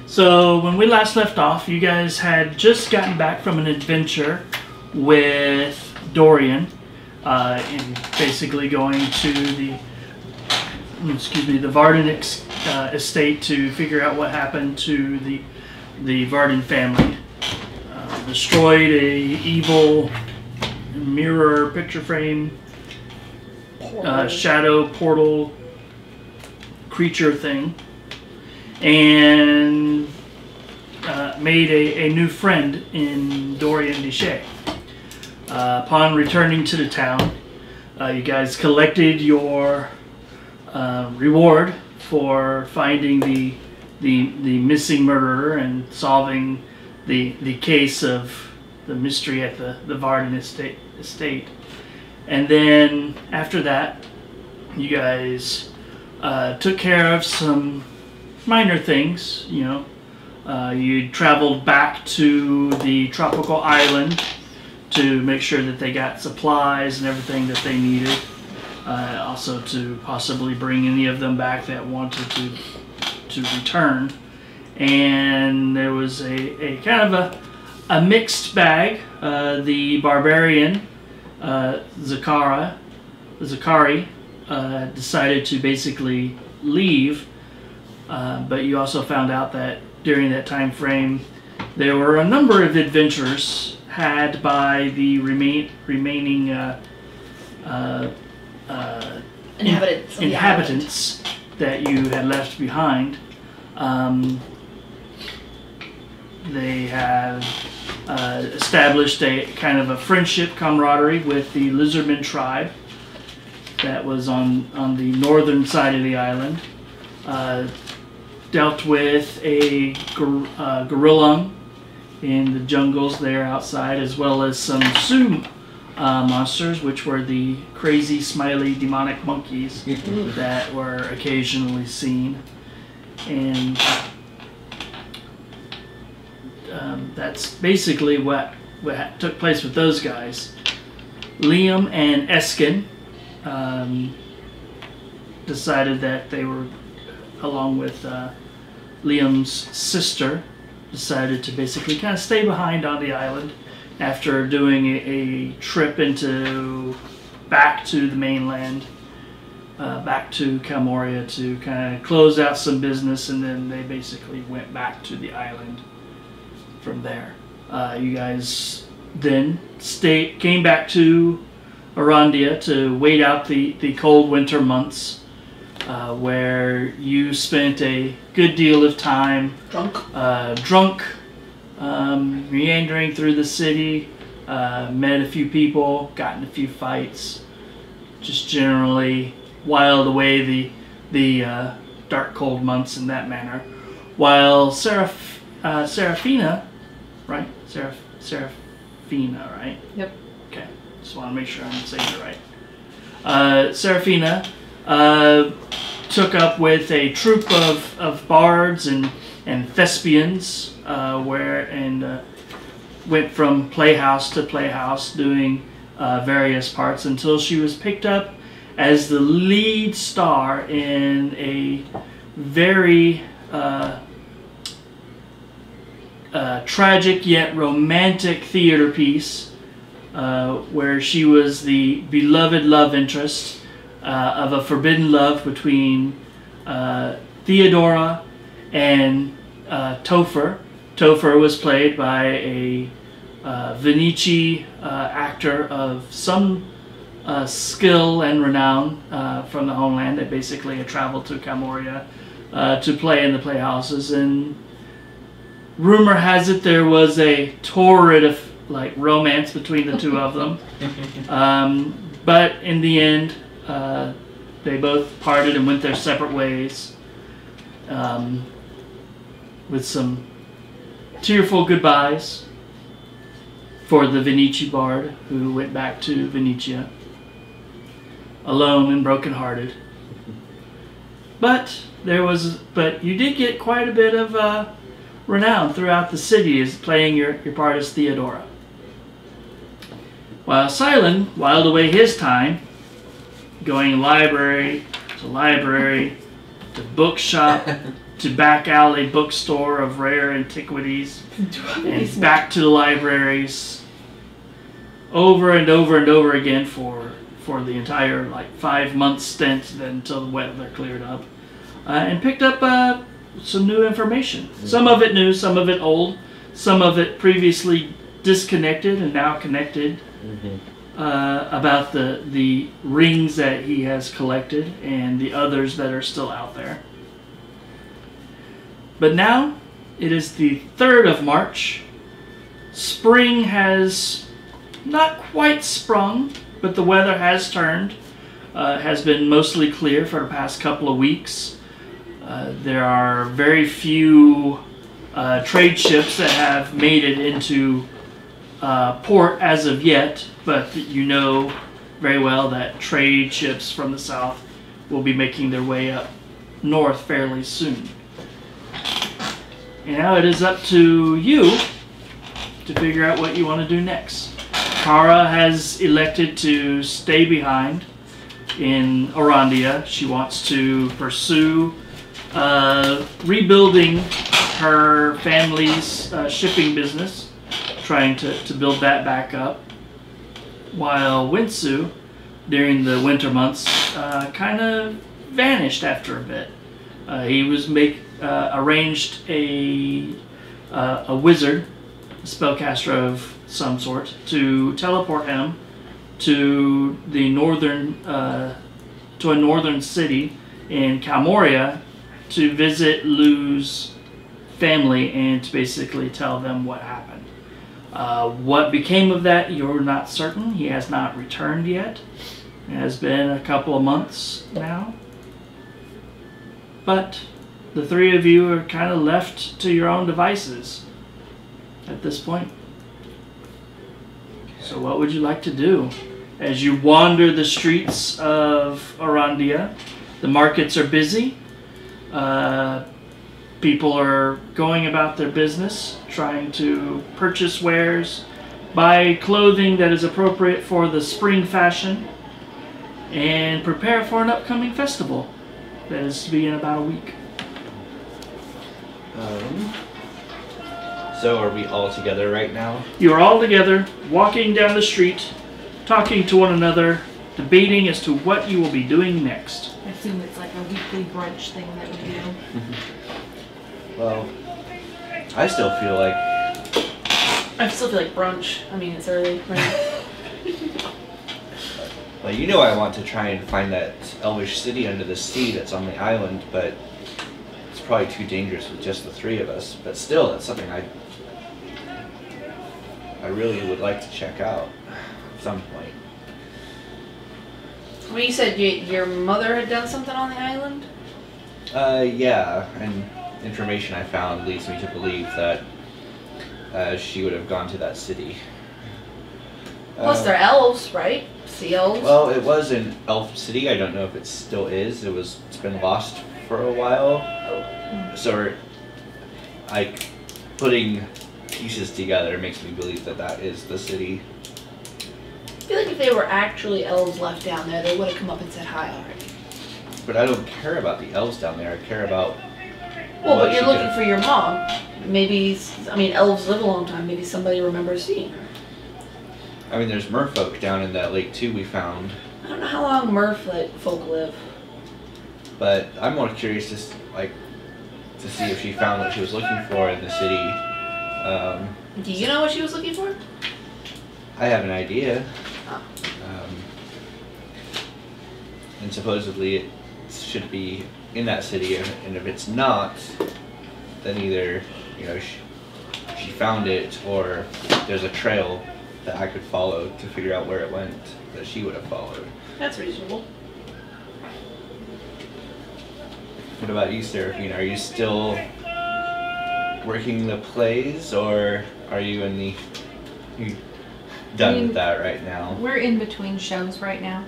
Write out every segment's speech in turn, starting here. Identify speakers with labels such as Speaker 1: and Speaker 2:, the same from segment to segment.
Speaker 1: So when we last left off, you guys had just gotten back from an adventure with Dorian, and basically going to the Varden estate to figure out what happened to the Varden family. Destroyed a evil mirror picture frame shadow portal creature thing, and made a new friend in Dorian Deshay. Upon returning to the town, you guys collected your reward for finding the missing murderer and solving the case of the mystery at the Varden estate. And then after that, you guys took care of some minor things. You traveled back to the tropical island to make sure that they got supplies and everything that they needed. Also to possibly bring any of them back that wanted to return. And there was a kind of a mixed bag. The barbarian Zakari decided to basically leave, but you also found out that during that time frame there were a number of adventures had by the remaining inhabitants that you had left behind. They have established a kind of a friendship camaraderie with the Lizardman tribe that was on the northern side of the island. Dealt with a gorilla in the jungles there outside, as well as some Sioux monsters, which were the crazy, smiley, demonic monkeys that were occasionally seen. And that's basically what took place with those guys. Liam and Eskin decided that they were, along with Liam's sister, decided to basically kind of stay behind on the island after doing a trip back to the mainland, back to Calmoria to kind of close out some business, and then they basically went back to the island from there. You guys then came back to Aurondia to wait out the cold winter months, where you spent a good deal of time drunk, meandering through the city, met a few people, got in a few fights, just generally whiled away the dark cold months in that manner, while Seraphina, right? Seraphina, right?
Speaker 2: Yep.
Speaker 1: Okay, just want to make sure I'm saying it right. Seraphina took up with a troupe of bards and thespians, went from playhouse to playhouse doing various parts until she was picked up as the lead star in a very tragic yet romantic theater piece, where she was the beloved love interest of a forbidden love between Theodora and Topher. Topher was played by a Venice actor of some skill and renown from the homeland that basically had traveled to Calmoria to play in the playhouses, and rumor has it there was a torrid romance between the two of them. But in the end, they both parted and went their separate ways, with some tearful goodbyes for the Venice bard, who went back to Venetia alone and brokenhearted. But you did get quite a bit of renown throughout the city as playing your part as Theodora. While Sylen whiled away his time going library to bookshop, to back alley bookstore of rare antiquities, and back to the libraries, over and over and over again for the entire 5-month stint until the weather cleared up, and picked up some new information. Some of it new, some of it old, some of it previously disconnected and now connected. About the rings that he has collected and the others that are still out there. But now it is the 3rd of March. Spring has not quite sprung, but the weather has turned. Has been mostly clear for the past couple of weeks. There are very few trade ships that have made it into port as of yet, but you know very well that trade ships from the south will be making their way up north fairly soon. And now it is up to you to figure out what you want to do next. Kara has elected to stay behind in Aurondia. She wants to pursue rebuilding her family's shipping business, trying to build that back up, while Wentsu, during the winter months, kind of vanished after a bit. He was arranged a wizard, a spellcaster of some sort, to teleport him to the northern to a northern city in Calmoria to visit Lou's family and to basically tell them what happened. What became of that, you're not certain. He has not returned yet. It has been a couple of months now. But the three of you are kind of left to your own devices at this point. So what would you like to do? As you wander the streets of Aurondia, the markets are busy. People are going about their business, trying to purchase wares, buy clothing that is appropriate for the spring fashion, and prepare for an upcoming festival that is to be in about a week.
Speaker 2: So are we all together right now?
Speaker 1: You are all together, walking down the street, talking to one another, debating as to what you will be doing next.
Speaker 3: I assume it's like a weekly brunch thing that we do.
Speaker 2: Well, I still feel like
Speaker 4: brunch. I mean, it's early, right?
Speaker 2: Well, you know I want to try and find that elvish city under the sea that's on the island, but it's probably too dangerous with just the three of us. But still, that's something I really would like to check out at some point.
Speaker 4: Well, you said your mother had done something on the island?
Speaker 2: Yeah, and information I found leads me to believe that she would have gone to that city.
Speaker 4: Plus, they're elves, right? Sea elves?
Speaker 2: Well, it was an elf city. I don't know if it still is. It's been lost for a while. So, like, putting pieces together makes me believe that that is the city.
Speaker 4: I feel like if they were actually elves left down there, they would have come up and said hi already.
Speaker 2: But I don't care about the elves down there. I care about...
Speaker 4: Well, but you're looking for your mom. Maybe, I mean, elves live a long time. Maybe somebody remembers seeing her.
Speaker 2: I mean, there's merfolk down in that lake, too, we found.
Speaker 4: I don't know how long merfolk live.
Speaker 2: But I'm more curious to see if she found what she was looking for in the city.
Speaker 4: Do you know what she was looking for?
Speaker 2: I have an idea.
Speaker 4: Oh.
Speaker 2: And supposedly it should be in that city, and if it's not, then either, you know, she found it, or there's a trail that I could follow to figure out where it went that she would have followed.
Speaker 4: That's reasonable.
Speaker 2: What about you, Seraphina? Are you still working the plays, or are you done with that right now?
Speaker 3: We're in between shows right now.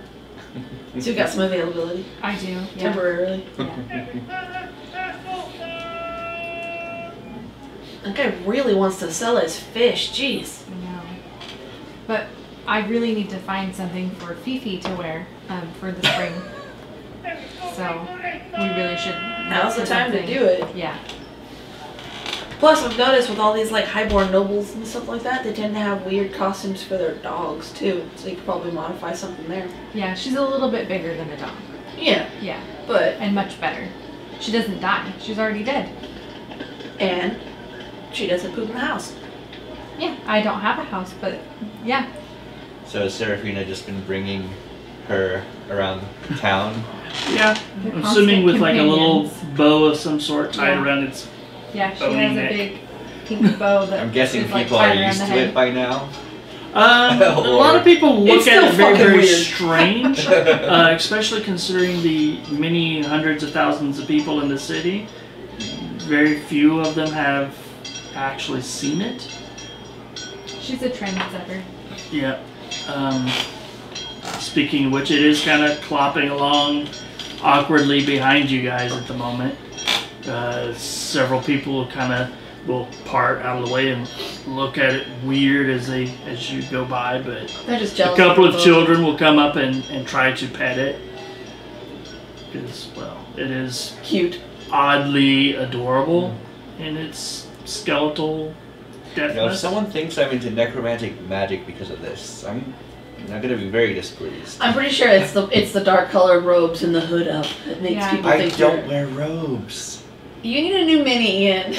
Speaker 4: So you've got some availability?
Speaker 3: I do, yeah.
Speaker 4: Temporarily?
Speaker 3: Yeah.
Speaker 4: That guy really wants to sell his fish, jeez.
Speaker 3: I know. But I really need to find something for Fifi to wear for the spring. So we really should.
Speaker 4: Now's the time to do it.
Speaker 3: Yeah.
Speaker 4: Plus, I've noticed with all these like highborn nobles and stuff like that, they tend to have weird costumes for their dogs too. So you could probably modify something there.
Speaker 3: Yeah, she's a little bit bigger than a dog.
Speaker 4: Yeah,
Speaker 3: Yeah,
Speaker 4: but
Speaker 3: and much better. She doesn't die. She's already dead.
Speaker 4: and she doesn't poop in the house.
Speaker 3: Yeah, I don't have a house, but yeah.
Speaker 2: So has Seraphina just been bringing her around town?
Speaker 1: Yeah,
Speaker 3: They're
Speaker 1: I'm assuming with like a little
Speaker 3: companions.
Speaker 1: bow of some sort tied
Speaker 3: Yeah.
Speaker 1: around its.
Speaker 3: Yeah, she
Speaker 1: Bony
Speaker 3: has a
Speaker 1: neck.
Speaker 3: big pink bow that
Speaker 2: I'm guessing
Speaker 3: is, like,
Speaker 2: people are
Speaker 3: tied around
Speaker 2: used
Speaker 3: the
Speaker 2: to
Speaker 3: head.
Speaker 2: it by now.
Speaker 1: A lot of people look
Speaker 4: It's
Speaker 1: at it
Speaker 4: still
Speaker 1: very,
Speaker 4: fucking
Speaker 1: very
Speaker 4: weird.
Speaker 1: strange, especially considering the many hundreds of thousands of people in the city. Very few of them have actually seen it.
Speaker 3: She's a trendsetter.
Speaker 1: Yeah. Speaking of which, it is kind of clopping along awkwardly behind you guys at the moment. Several people kind of will part out of the way and look at it weird as you go by, but
Speaker 4: They're just
Speaker 1: a
Speaker 4: jealous.
Speaker 1: couple
Speaker 4: of
Speaker 1: of
Speaker 4: the
Speaker 1: children will come up and try to pet it. Because, well, it is
Speaker 4: cute.
Speaker 1: oddly adorable in its skeletal
Speaker 2: You know, if
Speaker 1: deftness.
Speaker 2: someone thinks I'm into necromantic magic because of this, I'm not going to be very displeased.
Speaker 4: I'm pretty sure it's the dark colored robes and the hood up that makes
Speaker 3: Yeah.
Speaker 4: people
Speaker 2: I
Speaker 4: think
Speaker 2: don't
Speaker 4: you're.
Speaker 2: wear robes.
Speaker 4: You need a new mini, Ian.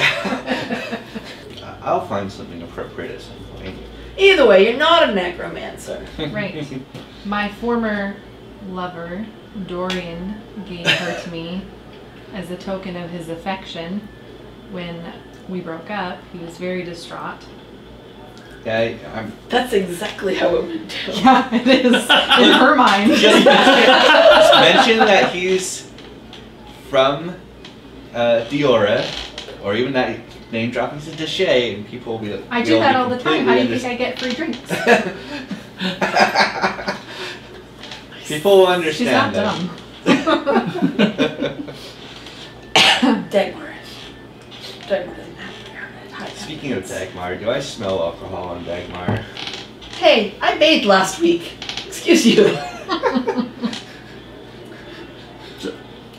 Speaker 2: I'll find something appropriate at some point.
Speaker 4: Either way, you're not a necromancer.
Speaker 3: Right. My former lover, Dorian, gave her to me as a token of his affection. When we broke up, he was very distraught.
Speaker 2: Yeah, I'm
Speaker 4: That's exactly how it went down.
Speaker 3: Yeah, it is. In her mind.
Speaker 2: just mention that he's from Diora, or even that name dropping to Deshay, and people will be like,
Speaker 3: I do that all the time. How do you think I get free drinks?
Speaker 2: People will
Speaker 3: She's not
Speaker 2: understand that.
Speaker 3: dumb.
Speaker 4: Dagmar doesn't have to.
Speaker 2: Speaking of Dagmar, do I smell alcohol on Dagmar?
Speaker 4: Hey, I bathed last week. Excuse you.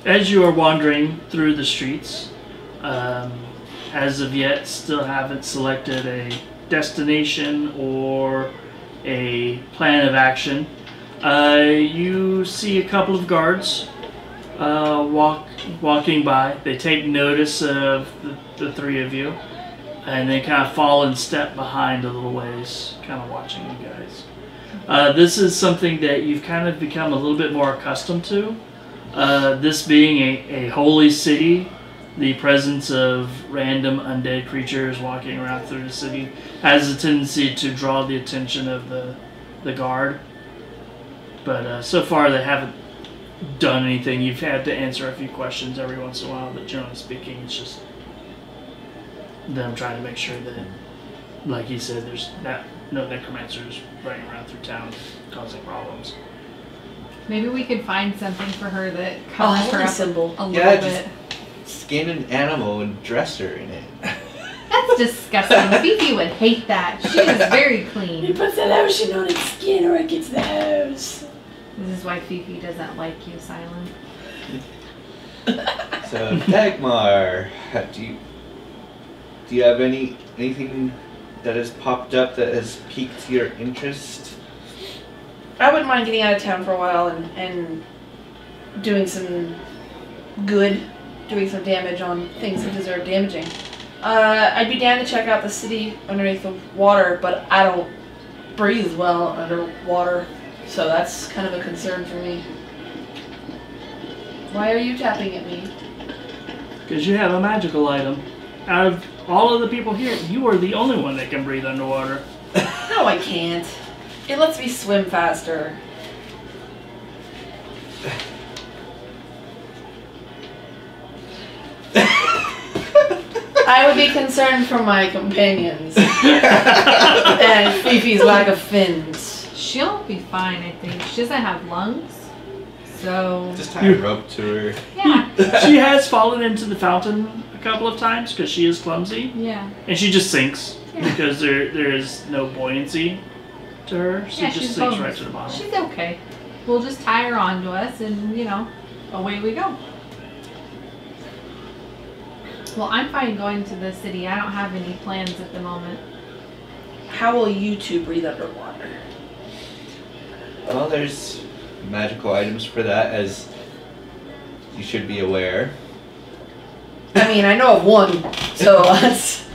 Speaker 1: As you are wandering through the streets, as of yet, still haven't selected a destination or a plan of action. You see a couple of guards walking by. They take notice of the three of you, and they kind of fall in step behind a little ways, kind of watching you guys. This is something that you've kind of become a little bit more accustomed to. This being a holy city, the presence of random undead creatures walking around through the city has a tendency to draw the attention of the guard. But so far they haven't done anything. You've had to answer a few questions every once in a while, but generally speaking, it's just them trying to make sure that, like he said, there's no necromancers running around through town causing problems.
Speaker 3: Maybe we could find something for her that
Speaker 4: Oh,
Speaker 3: covers her
Speaker 4: holy
Speaker 3: up
Speaker 4: symbol.
Speaker 3: a little
Speaker 2: Yeah,
Speaker 3: bit.
Speaker 2: Skin an animal and dress her in it.
Speaker 3: That's disgusting. Fifi would hate that. She is very clean.
Speaker 4: puts the lotion on its skin or it gets the hose.
Speaker 3: This is why Fifi doesn't like you, Sylen.
Speaker 2: So Dagmar, do you have anything that has popped up that has piqued your interest?
Speaker 4: I wouldn't mind getting out of town for a while and doing some good, doing some damage on things that deserve damaging. I'd be down to check out the city underneath the water, but I don't breathe well underwater, so that's kind of a concern for me. Why are you tapping at me?
Speaker 1: Because you have a magical item. Out of all of the people here, you are the only one that can breathe underwater.
Speaker 4: No, I can't. It lets me swim faster. I would be concerned for my companions and Fifi's lack of fins.
Speaker 3: She'll be fine, I think. She doesn't have lungs. So,
Speaker 2: Just tie a rope to her.
Speaker 3: yeah.
Speaker 1: She has fallen into the fountain a couple of times because she is clumsy,
Speaker 3: Yeah.
Speaker 1: and she just sinks
Speaker 3: Yeah.
Speaker 1: because there is no buoyancy to her. She
Speaker 3: Yeah,
Speaker 1: just
Speaker 3: she's
Speaker 1: sinks
Speaker 3: home.
Speaker 1: right to the bottom.
Speaker 3: She's okay. We'll just tie her onto us and, away we go. Well, I'm fine going to the city. I don't have any plans at the moment.
Speaker 4: How will you two breathe underwater?
Speaker 2: Well, there's magical items for that, as you should be aware.
Speaker 4: I mean, I know of one, so that's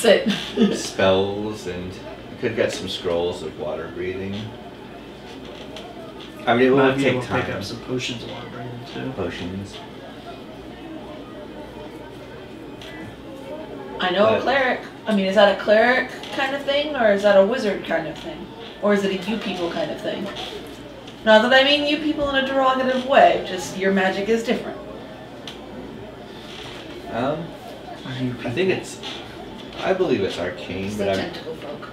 Speaker 4: it.
Speaker 2: Spells, and you could get some scrolls of water breathing. I mean, it will take time.
Speaker 1: Pick up some potions of water breathing too.
Speaker 2: Potions.
Speaker 4: I know a cleric. I mean, is that a cleric kind of thing, or is that a wizard kind of thing? Or is it a you people kind of thing? Not that I mean you people in a derogative way, just your magic is different.
Speaker 2: I think it's... I believe it's arcane,
Speaker 4: It's
Speaker 2: but
Speaker 4: the
Speaker 2: I'm...
Speaker 4: tentacle folk.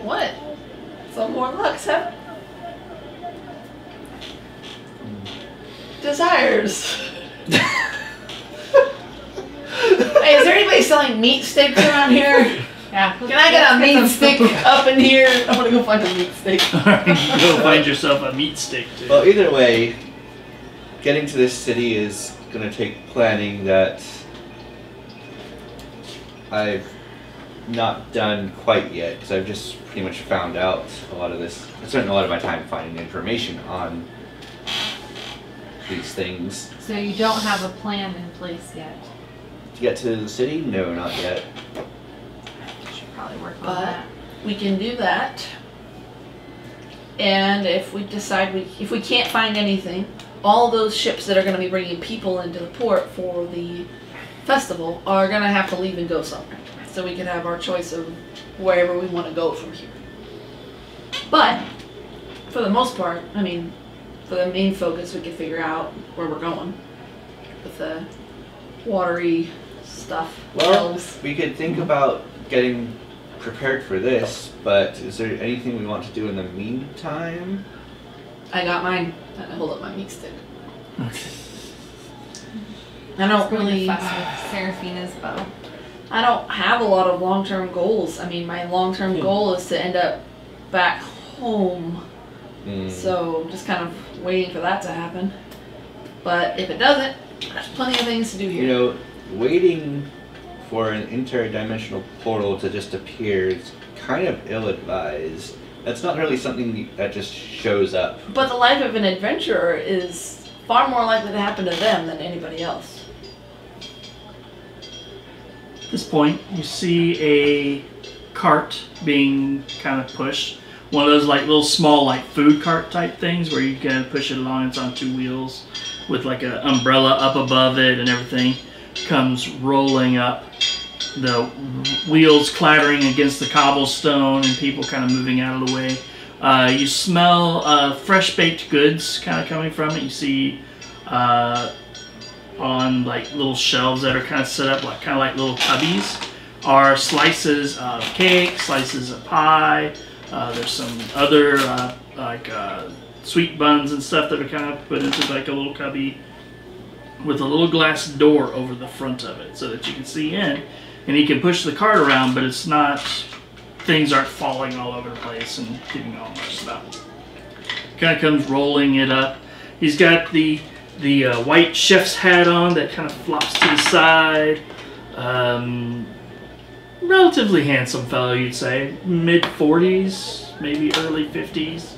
Speaker 4: What? Some warlocks have... desires. Hey, is there anybody selling meat sticks around here?
Speaker 3: Yeah.
Speaker 4: Can I get a meat stick up in here? I'm gonna go find a meat stick.
Speaker 1: Alright, go find yourself a meat stick too.
Speaker 2: Well, either way, getting to this city is going to take planning that I've not done quite yet, because I've just pretty much found out a lot of this. I spent a lot of my time finding information on these things.
Speaker 3: So you don't have a plan in place yet.
Speaker 2: To get to the city? No, not yet.
Speaker 3: You should probably work on
Speaker 4: But
Speaker 3: that.
Speaker 4: we can do that. And if we decide if we can't find anything, all those ships that are going to be bringing people into the port for the festival are going to have to leave and go somewhere. So we can have our choice of wherever we want to go from here. But, for the most part, I mean, for the main focus, we can figure out where we're going with the watery stuff.
Speaker 2: Well,
Speaker 4: elves.
Speaker 2: we could think about getting prepared for this, but is there anything we want to do in the meantime?
Speaker 4: I got mine. I hold up my meat stick. I don't really...
Speaker 3: fuss with Seraphina's bow.
Speaker 4: I don't have a lot of long-term goals. I mean, my long-term goal is to end up back home. So, just kind of waiting for that to happen. But if it doesn't, there's plenty of things to do here.
Speaker 2: You know, waiting for an interdimensional portal to just appear is kind of ill-advised. That's not really something that just shows up.
Speaker 4: But the life of an adventurer is far more likely to happen to them than anybody else.
Speaker 1: At this point, you see a cart being kind of pushed. One of those like little small like food cart type things where you can push it along. It's on two wheels with like an umbrella up above it and everything. Comes rolling up. The wheels clattering against the cobblestone and people kind of moving out of the way. You smell fresh baked goods kind of coming from it. You see on like little shelves that are kind of set up like kind of like little cubbies are slices of cake, slices of pie. There's some other sweet buns and stuff that are kind of put into like a little cubby with a little glass door over the front of it so that you can see in. And he can push the cart around, but it's not, things aren't falling all over the place and getting all messed up. Kind of comes rolling it up. He's got the white chef's hat on that kind of flops to the side. Relatively handsome fellow, you'd say. Mid-40s, maybe early 50s.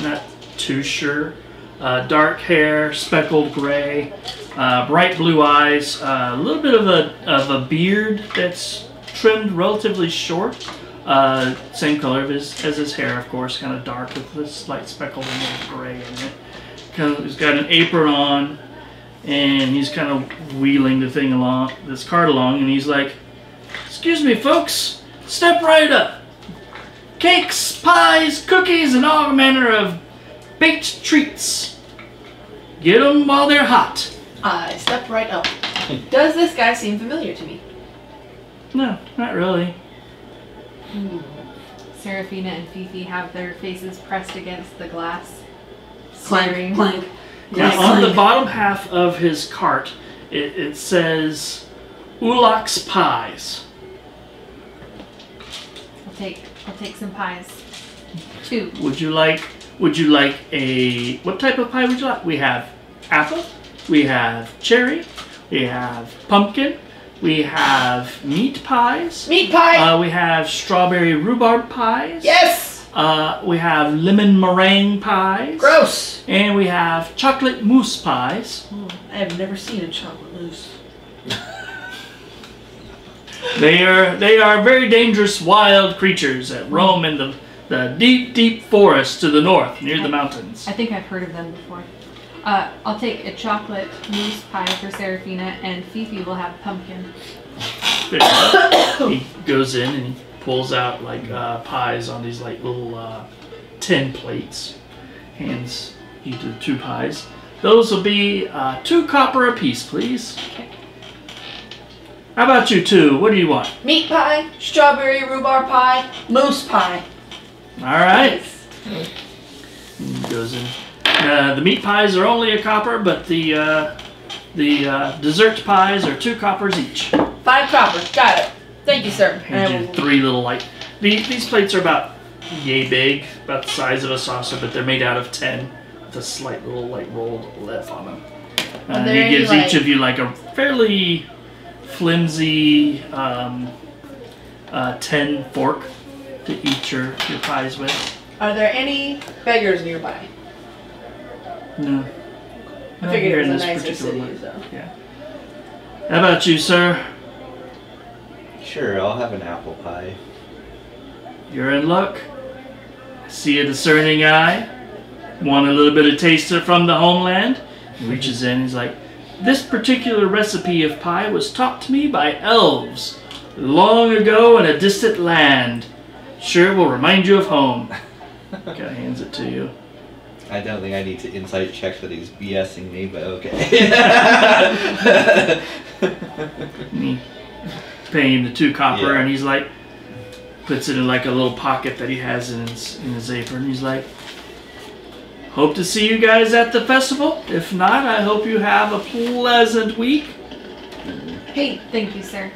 Speaker 1: Not too sure. Dark hair, speckled gray. Bright blue eyes, a little bit of a beard that's trimmed relatively short. Same color as his hair, of course, kind of dark with this slight speckled and gray in it. He's got an apron on, and he's kind of wheeling this cart along, and he's like, "Excuse me, folks, step right up. Cakes, pies, cookies, and all manner of baked treats. Get them while they're hot."
Speaker 4: I stepped right up. Does this guy seem familiar to me?
Speaker 1: No, not really.
Speaker 3: Seraphina and Fifi have their faces pressed against the glass.
Speaker 4: Clank,
Speaker 3: Staring.
Speaker 4: clank.
Speaker 1: Now, on the bottom half of his cart, it says Warlock's Pies.
Speaker 3: I'll take some pies. 2.
Speaker 1: Would you like Would you like what type of pie would you like? We have apple, we have cherry, we have pumpkin, we have meat pies.
Speaker 4: Meat pie!
Speaker 1: We have strawberry rhubarb pies.
Speaker 4: Yes!
Speaker 1: We have lemon meringue pies.
Speaker 4: Gross!
Speaker 1: And we have chocolate mousse pies.
Speaker 4: I have never seen a chocolate mousse.
Speaker 1: They are very dangerous wild creatures that roam in the deep, deep forest to the north, near the mountains.
Speaker 3: I think I've heard of them before. I'll take a chocolate mousse pie for Seraphina, and Fifi will have pumpkin.
Speaker 1: He goes in and he pulls out like pies on these like little tin plates. Hands you the 2 pies. Those will be 2 copper apiece, please.
Speaker 3: Okay.
Speaker 1: How about you 2? What do you want?
Speaker 4: Meat pie, strawberry rhubarb pie, mousse pie.
Speaker 1: All right. He goes in. The meat pies are only a copper, but the dessert pies are 2 coppers each.
Speaker 4: 5 copper. Got it. Thank you, sir.
Speaker 1: And you 3 little like these plates are about yay big, about the size of a saucer, but they're made out of tin with a slight little like rolled lip on them. And he gives each of you like a fairly flimsy tin fork to eat your pies with.
Speaker 4: Are there any beggars nearby?
Speaker 1: No.
Speaker 4: I figured
Speaker 1: Here
Speaker 4: it
Speaker 1: in
Speaker 4: was a
Speaker 1: this
Speaker 4: nicer
Speaker 1: particular
Speaker 4: city,
Speaker 1: one.
Speaker 4: so.
Speaker 1: Yeah. How about you, sir?
Speaker 2: Sure, I'll have an apple pie.
Speaker 1: You're in luck. I see a discerning eye. Want a little bit of taster from the homeland? He reaches in, he's like, this particular recipe of pie was taught to me by elves long ago in a distant land. Sure will remind you of home. Kind of hands it to you.
Speaker 2: I don't think I need to insight check that he's BSing me, but okay.
Speaker 1: Me paying him the 2 copper,
Speaker 2: Yeah.
Speaker 1: and he's like, puts it in like a little pocket that he has in his apron. He's like, hope to see you guys at the festival. If not, I hope you have a pleasant week.
Speaker 4: Hey,
Speaker 3: Thank you, sir.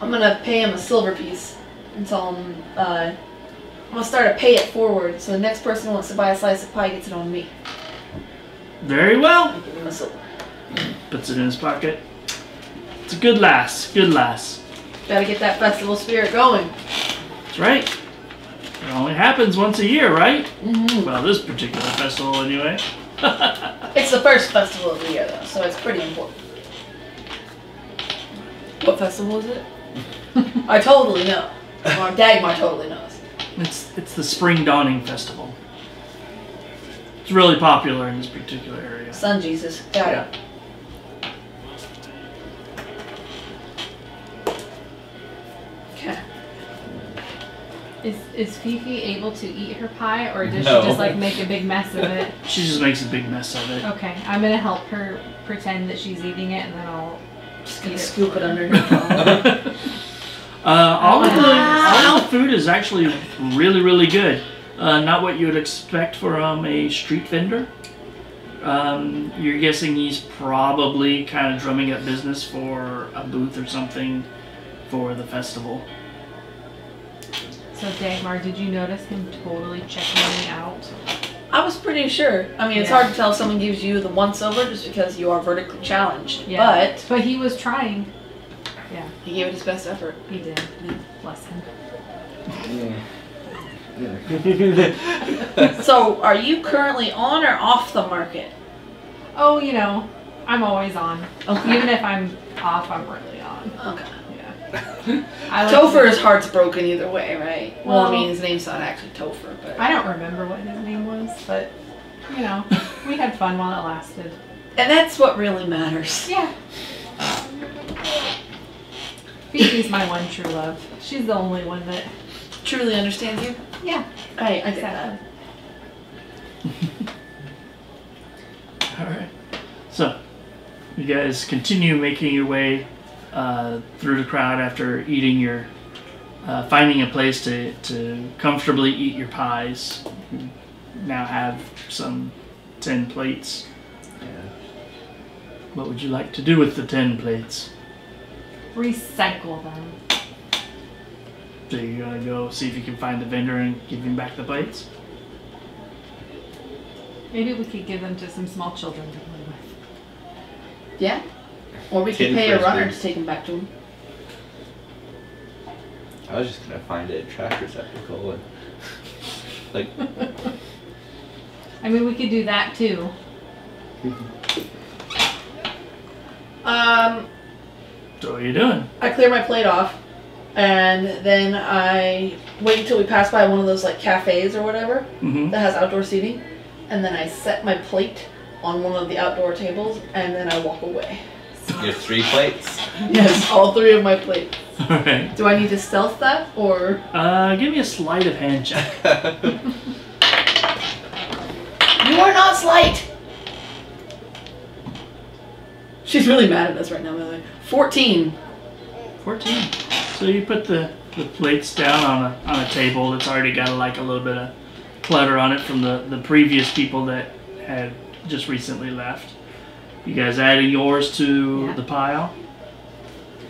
Speaker 4: I'm gonna pay him a silver piece and tell him, I'm gonna start a pay it forward, so the next person who wants to buy a slice of pie gets it on me.
Speaker 1: Very well.
Speaker 4: I give him a silver.
Speaker 1: Puts it in his pocket. It's a good lass. Good lass.
Speaker 4: Gotta get that festival spirit going.
Speaker 1: That's right. It only happens once a year, right?
Speaker 4: Mm-hmm.
Speaker 1: Well, this particular festival anyway.
Speaker 4: It's the first festival of the year, though, so it's pretty important. What festival is it? I totally know. Or Dagmar totally knows.
Speaker 1: It's the Spring Dawning Festival. It's really popular in this particular area.
Speaker 4: Sun Jesus. Got
Speaker 1: Yeah.
Speaker 4: it. Okay.
Speaker 3: Is Fifi able to eat her pie, or does
Speaker 2: No.
Speaker 3: she just like make a big mess of it?
Speaker 1: She just makes a big mess of it.
Speaker 3: Okay, I'm gonna help her pretend that she's eating it, and then I'll
Speaker 4: Just gonna
Speaker 3: eat
Speaker 4: scoop it under her tongue.
Speaker 1: All of the food is actually really, really good. Not what you would expect from a street vendor. You're guessing he's probably kind of drumming up business for a booth or something for the festival.
Speaker 3: So Dagmar, did you notice him totally checking me out?
Speaker 4: I was pretty sure. I mean, it's
Speaker 3: Yeah.
Speaker 4: hard to tell if someone gives you the 1 silver just because you are vertically challenged.
Speaker 3: Yeah. But he was trying. Yeah,
Speaker 4: But he gave it his best effort.
Speaker 3: he did. Bless him.
Speaker 4: So, are you currently on or off the market?
Speaker 3: Oh, you know, I'm always on.
Speaker 4: Okay.
Speaker 3: Even if I'm off, I'm really on.
Speaker 4: Okay.
Speaker 3: Yeah. I like
Speaker 4: Topher's heart's broken either way, right? Well, I
Speaker 3: Well-
Speaker 4: mean, his name's not actually Topher, but...
Speaker 3: I don't remember what his name was, but you know, we had fun while it lasted.
Speaker 4: And that's what really matters.
Speaker 3: Yeah. Fifi's my one true love. She's the only one that.
Speaker 4: Truly understand you?
Speaker 3: Yeah.
Speaker 4: I get that.
Speaker 1: Alright. So, you guys continue making your way through the crowd after eating your... finding a place to comfortably eat your pies. You now have some 10 plates.
Speaker 2: Yeah.
Speaker 1: What would you like to do with the 10 plates?
Speaker 3: Recycle them.
Speaker 1: So you're gonna go see if you can find the vendor and give him back the plates?
Speaker 3: Maybe we could give them to some small children to play with.
Speaker 4: Yeah. Or we could
Speaker 2: Tin
Speaker 4: pay a runner
Speaker 2: frisbee.
Speaker 4: to take him back to him.
Speaker 2: I was just gonna find a trash receptacle and like.
Speaker 3: I mean, we could do that too.
Speaker 1: So what are you doing?
Speaker 4: I clear my plate off, and then I wait until we pass by one of those like cafes or whatever
Speaker 1: Mm-hmm.
Speaker 4: that has outdoor seating, and then I set my plate on one of the outdoor tables, and then I walk away.
Speaker 2: You have 3 plates.
Speaker 4: Yes, all 3 of my plates.
Speaker 1: All right.
Speaker 4: Do I need to stealth that, or?
Speaker 1: Give me a sleight of hand check.
Speaker 4: You are not slight! She's really mad at us right now, by the way. 14.
Speaker 1: 14. So you put the plates down on a table that's already got like a little bit of clutter on it from the previous people that had just recently left. You guys adding yours to
Speaker 3: Yeah.
Speaker 1: the pile?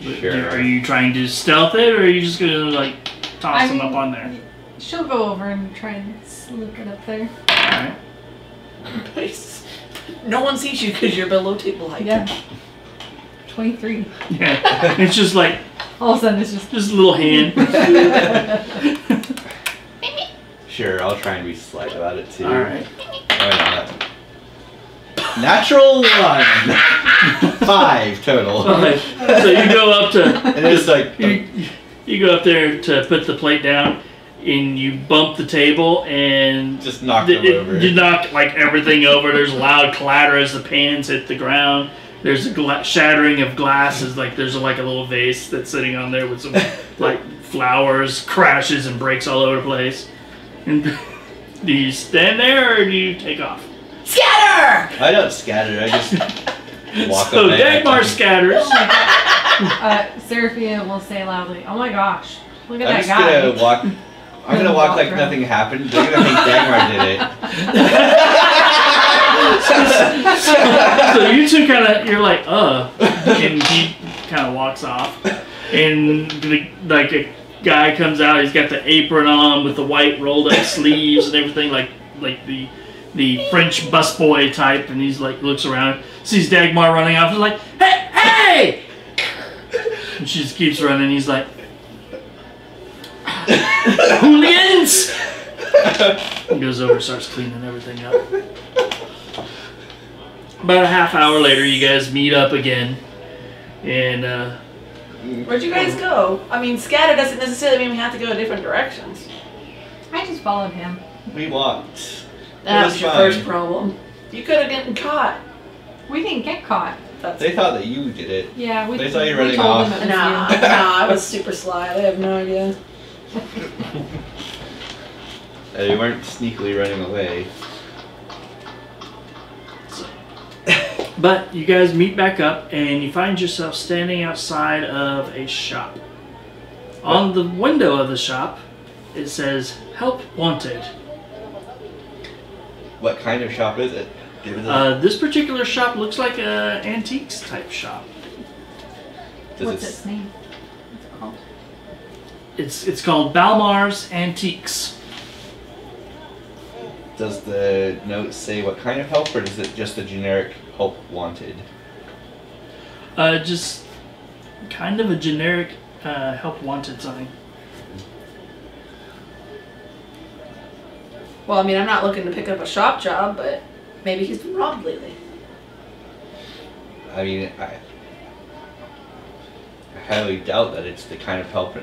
Speaker 2: Sure.
Speaker 1: Are you trying to stealth it, or are you just gonna like toss them up on there?
Speaker 3: She'll go over and try and slip it up there.
Speaker 1: Alright.
Speaker 4: Nice. No one sees you because you're below table height.
Speaker 3: Yeah. 23.
Speaker 1: Yeah. It's just like
Speaker 3: All of a sudden, it's just.
Speaker 1: a little hand.
Speaker 2: Sure, I'll try and be slight about it too.
Speaker 1: Alright.
Speaker 2: Why not? Natural 1. 5 total.
Speaker 1: So you go up to
Speaker 2: And it's like
Speaker 1: you go up there to put the plate down, and you bump the table, and
Speaker 2: just knock them over.
Speaker 1: you knock like everything over. There's loud clatter as the pans hit the ground. There's a shattering of glasses. Like there's like a little vase that's sitting on there with some like flowers, crashes and breaks all over the place. And do you stand there or do you take off?
Speaker 4: Scatter!
Speaker 2: I don't scatter. I just walk
Speaker 1: So
Speaker 2: away.
Speaker 1: Dagmar scatters.
Speaker 3: Seraphina will say loudly, "Oh my gosh, look at
Speaker 2: I'm
Speaker 3: that
Speaker 2: just
Speaker 3: guy."
Speaker 2: gonna walk. I'm gonna walk like
Speaker 3: around.
Speaker 2: nothing happened. They're gonna think Dagmar did it.
Speaker 1: So you two you're like, and he kind of walks off, and like a guy comes out. He's got the apron on with the white rolled up sleeves and everything, like the French busboy type. And he's like looks around, sees Dagmar running off. He's like, hey! And she just keeps running. He's like, hooligans! He goes over, starts cleaning everything up. About a half hour later, you guys meet up again, and
Speaker 4: Where'd you guys go? I mean, scatter doesn't necessarily mean we have to go in different directions.
Speaker 3: I just followed him.
Speaker 2: We walked.
Speaker 4: That
Speaker 2: was
Speaker 4: was your
Speaker 2: fine.
Speaker 4: first problem. You could have gotten caught.
Speaker 3: We didn't get caught.
Speaker 2: They thought that you did it.
Speaker 3: Yeah, we.
Speaker 2: They saw you
Speaker 3: we
Speaker 2: running
Speaker 3: told
Speaker 2: off.
Speaker 3: Him it was
Speaker 4: Nah,
Speaker 3: you.
Speaker 4: I was super sly. They have no idea.
Speaker 2: They weren't sneakily running away.
Speaker 1: but you guys meet back up, and you find yourself standing outside of a shop. On the window of the shop, it says "Help Wanted."
Speaker 2: What kind of shop is it? Give it
Speaker 1: This particular shop looks like a antiques type shop.
Speaker 2: does
Speaker 3: What's
Speaker 2: it,
Speaker 3: its name? What's it called?
Speaker 1: It's called Balmar's Antiques.
Speaker 2: Does the note say what kind of help, or is it just a generic help wanted?
Speaker 1: Just kind of a generic help wanted sign.
Speaker 4: Well, I mean, I'm not looking to pick up a shop job, but maybe he's been robbed lately.
Speaker 2: I mean, I highly doubt that it's the kind of help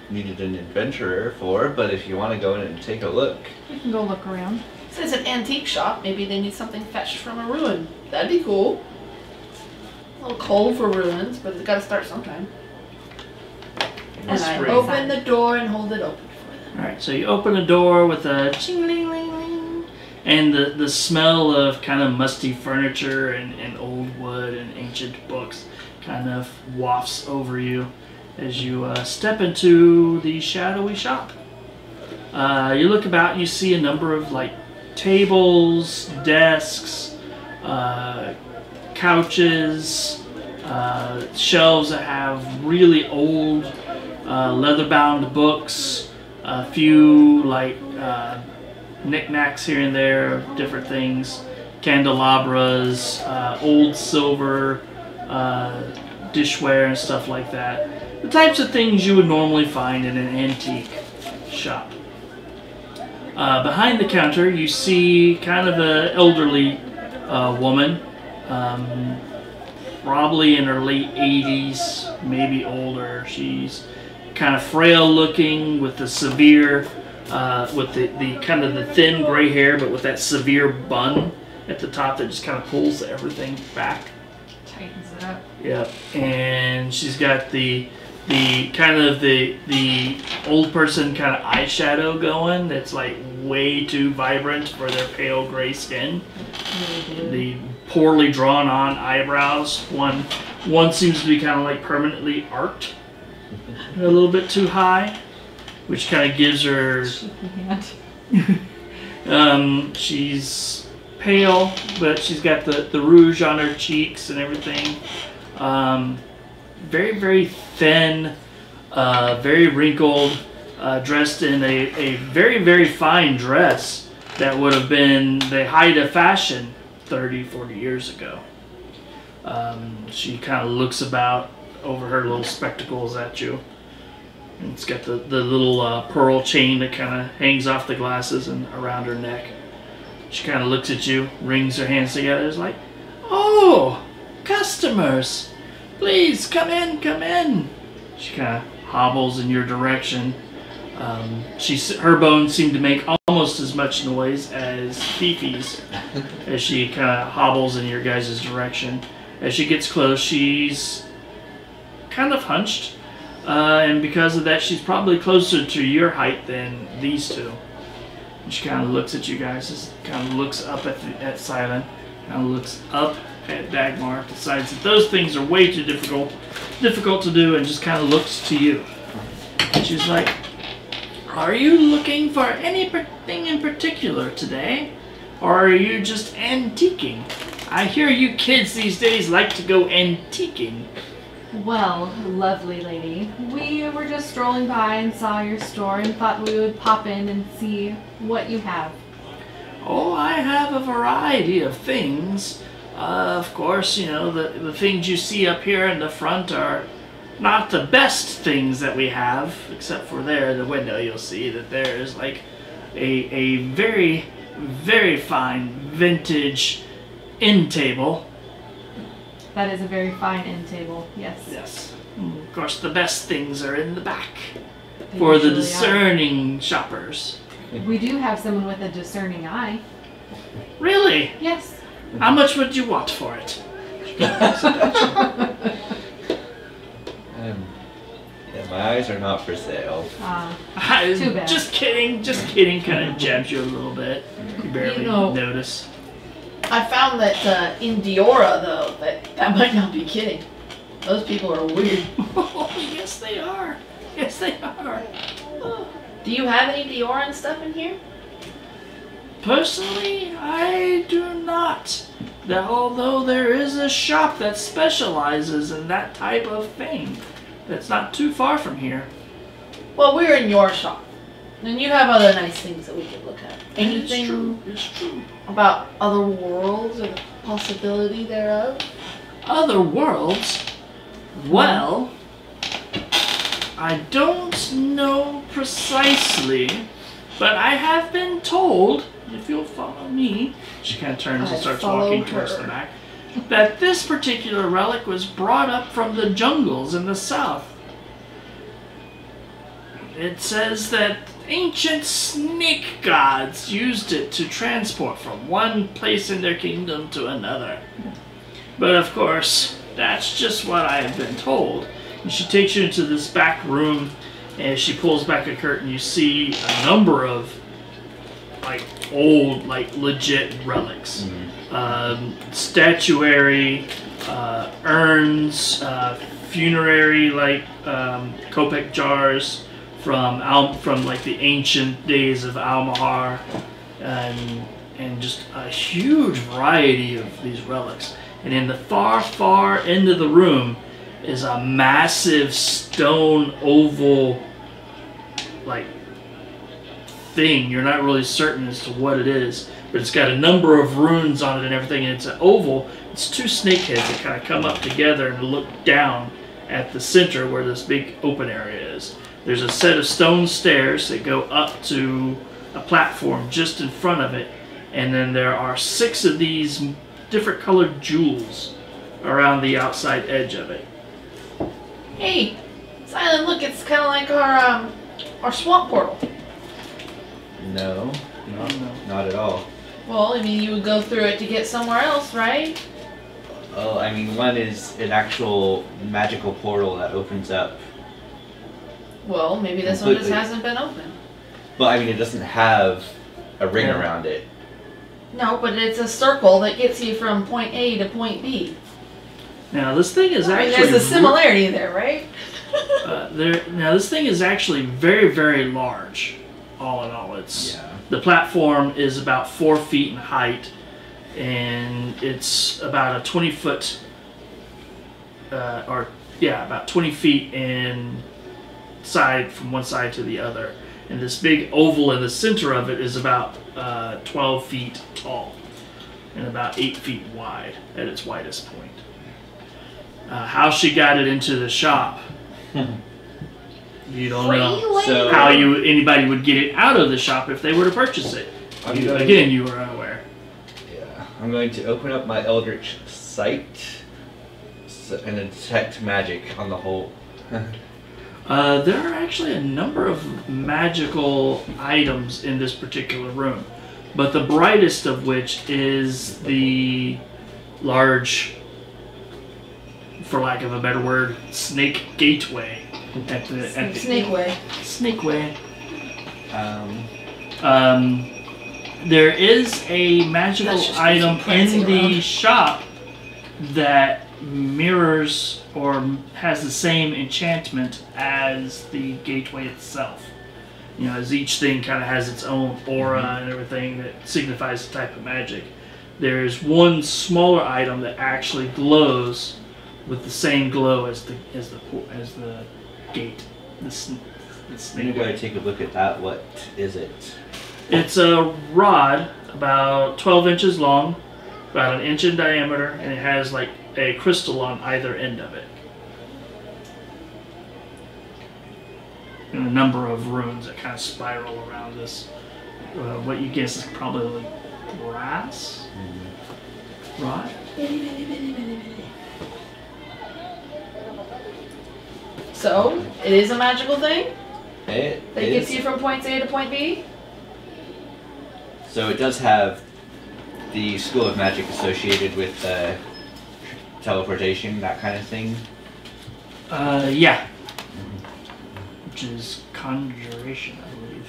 Speaker 2: needed an adventurer for, but if you want to go in and take a look.
Speaker 3: We can go look around.
Speaker 4: This is an antique shop. Maybe they need something fetched from a ruin. That'd be cool. A little cold for ruins, but it's got to start sometime. And I
Speaker 1: Spring.
Speaker 4: open the door and hold it open for them.
Speaker 1: Alright, so you open a door with a ching-ling-ling-ling, and the smell of kind of musty furniture and old wood and ancient books kind of wafts over you as you step into the shadowy shop. You look about and you see a number of like tables, desks, couches, shelves that have really old leather-bound books, a few like knickknacks here and there, different things, candelabras, old silver, dishware and stuff like that. The types of things you would normally find in an antique shop. Behind the counter, you see kind of an elderly woman, probably in her late 80s, maybe older. She's kind of frail looking with the severe, with the kind of the thin gray hair, but with that severe bun at the top that just kind of pulls everything back.
Speaker 3: Tightens it up.
Speaker 1: Yep, and she's got the kind of the old person kind of eyeshadow going that's like way too vibrant for their pale gray skin. The poorly drawn on eyebrows. One seems to be kind of like permanently arced a little bit too high, which kind of gives her. She's pale, but she's got the rouge on her cheeks and everything. Very, very thin, very wrinkled, dressed in a very, very fine dress that would have been the height of fashion 30, 40 years ago. She kind of looks about over her little spectacles at you. And it's got the little pearl chain that kind of hangs off the glasses and around her neck. She kind of looks at you, wrings her hands together, is like, "Oh, customers! Please, come in, come in." She kind of hobbles in your direction. Her bones seem to make almost as much noise as Fifi's as she kind of hobbles in your guys' direction. As she gets close, she's kind of hunched, and because of that, she's probably closer to your height than these two. And she kind of looks at you guys, kind of looks up at Sylen, kind of looks up at Dagmar, decides that those things are way too difficult to do, and just kind of looks to you. And she's like, "Are you looking for anything in particular today, or are you just antiquing? I hear you kids these days like to go antiquing."
Speaker 3: Well, lovely lady, we were just strolling by and saw your store and thought we would pop in and see what you have.
Speaker 1: Oh, I have a variety of things. Of course, you know, the things you see up here in the front are not the best things that we have, except for there in the window you'll see that there is like a very, very fine vintage end table.
Speaker 3: That is a very fine end table, yes.
Speaker 1: Yes. Of course, the best things are in the back
Speaker 3: They
Speaker 1: for the
Speaker 3: usually
Speaker 1: discerning shoppers.
Speaker 3: are. We do have someone with a discerning eye.
Speaker 1: Really?
Speaker 3: Yes.
Speaker 1: How much would you want for it?
Speaker 2: Yeah, my eyes are not for sale.
Speaker 3: Too bad.
Speaker 1: Just kidding, kind of jabs you a little bit. You barely notice.
Speaker 4: I found that in Diora, though, that might not be kidding. Those people are weird.
Speaker 1: Oh, yes they are. Yes they are.
Speaker 4: Do you have any Dioran stuff in here?
Speaker 1: Personally, I do not. Although there is a shop that specializes in that type of thing. That's not too far from here.
Speaker 4: Well, we're in your shop. And you have other nice things that we could look at. Anything
Speaker 1: It's true.
Speaker 4: about other worlds or the possibility thereof?
Speaker 1: Other worlds? Well, I don't know precisely, but I have been told, if you'll follow me, she kind of turns and starts walking towards the back, that this particular relic was brought up from the jungles in the south. It says that ancient snake gods used it to transport from one place in their kingdom to another. But of course, that's just what I have been told. And she takes you into this back room, and as she pulls back a curtain, you see a number of like old, like legit relics. Statuary, urns, funerary like Kopek jars from like the ancient days of Almahar, and just a huge variety of these relics. And in the far end of the room is a massive stone oval, like thing. You're not really certain as to what it is, but it's got a number of runes on it and everything, and it's an oval. It's two snake heads that kind of come up together and look down at the center where this big open area is. There's a set of stone stairs that go up to a platform just in front of it, and then there are 6 of these different colored jewels around the outside edge of it.
Speaker 4: Hey, Sylen, look, it's kind of like our swamp portal.
Speaker 2: No, not at all.
Speaker 4: Well, I mean, you would go through it to get somewhere else, right?
Speaker 2: Oh, I mean, one is an actual magical portal that opens up.
Speaker 4: Well, maybe this one just
Speaker 2: Completely.
Speaker 4: hasn't been open.
Speaker 2: But I mean, it doesn't have a ring around it.
Speaker 4: No, but it's a circle that gets you from point A to point B.
Speaker 1: Now this thing is
Speaker 4: I mean,
Speaker 1: actually
Speaker 4: there's a similarity there, right?
Speaker 1: now this thing is actually very, very large. All in all, it's the platform is about 4 feet in height, and it's about a 20-foot, about 20 feet in side from one side to the other. And this big oval in the center of it is about 12 feet tall and about 8 feet wide at its widest point. How she got it into the shop, you don't know.
Speaker 2: So
Speaker 1: How anybody would get it out of the shop if they were to purchase it. Again, you were unaware.
Speaker 2: Yeah, I'm going to open up my Eldritch Sight and then detect magic on the whole.
Speaker 1: There are actually a number of magical items in this particular room, but the brightest of which is the large, for lack of a better word, snake gateway at the
Speaker 4: Snakeway.
Speaker 1: Snakeway. There is a magical item in the shop that mirrors or has the same enchantment as the gateway itself. You know, as each thing kind of has its own aura and everything that signifies the type of magic. There's one smaller item that actually glows with the same glow as the gate. The snake.
Speaker 2: I'm going to take a look at that. What is it?
Speaker 1: It's a rod about 12 inches long, about 1 inch in diameter, and it has like a crystal on either end of it. And a number of runes that kind of spiral around this. What you guess is probably like brass rod.
Speaker 4: So, it is a magical thing
Speaker 2: It
Speaker 4: that gets you from point A to point B?
Speaker 2: So it does have the school of magic associated with teleportation, that kind of thing.
Speaker 1: Yeah. Which is conjuration, I believe.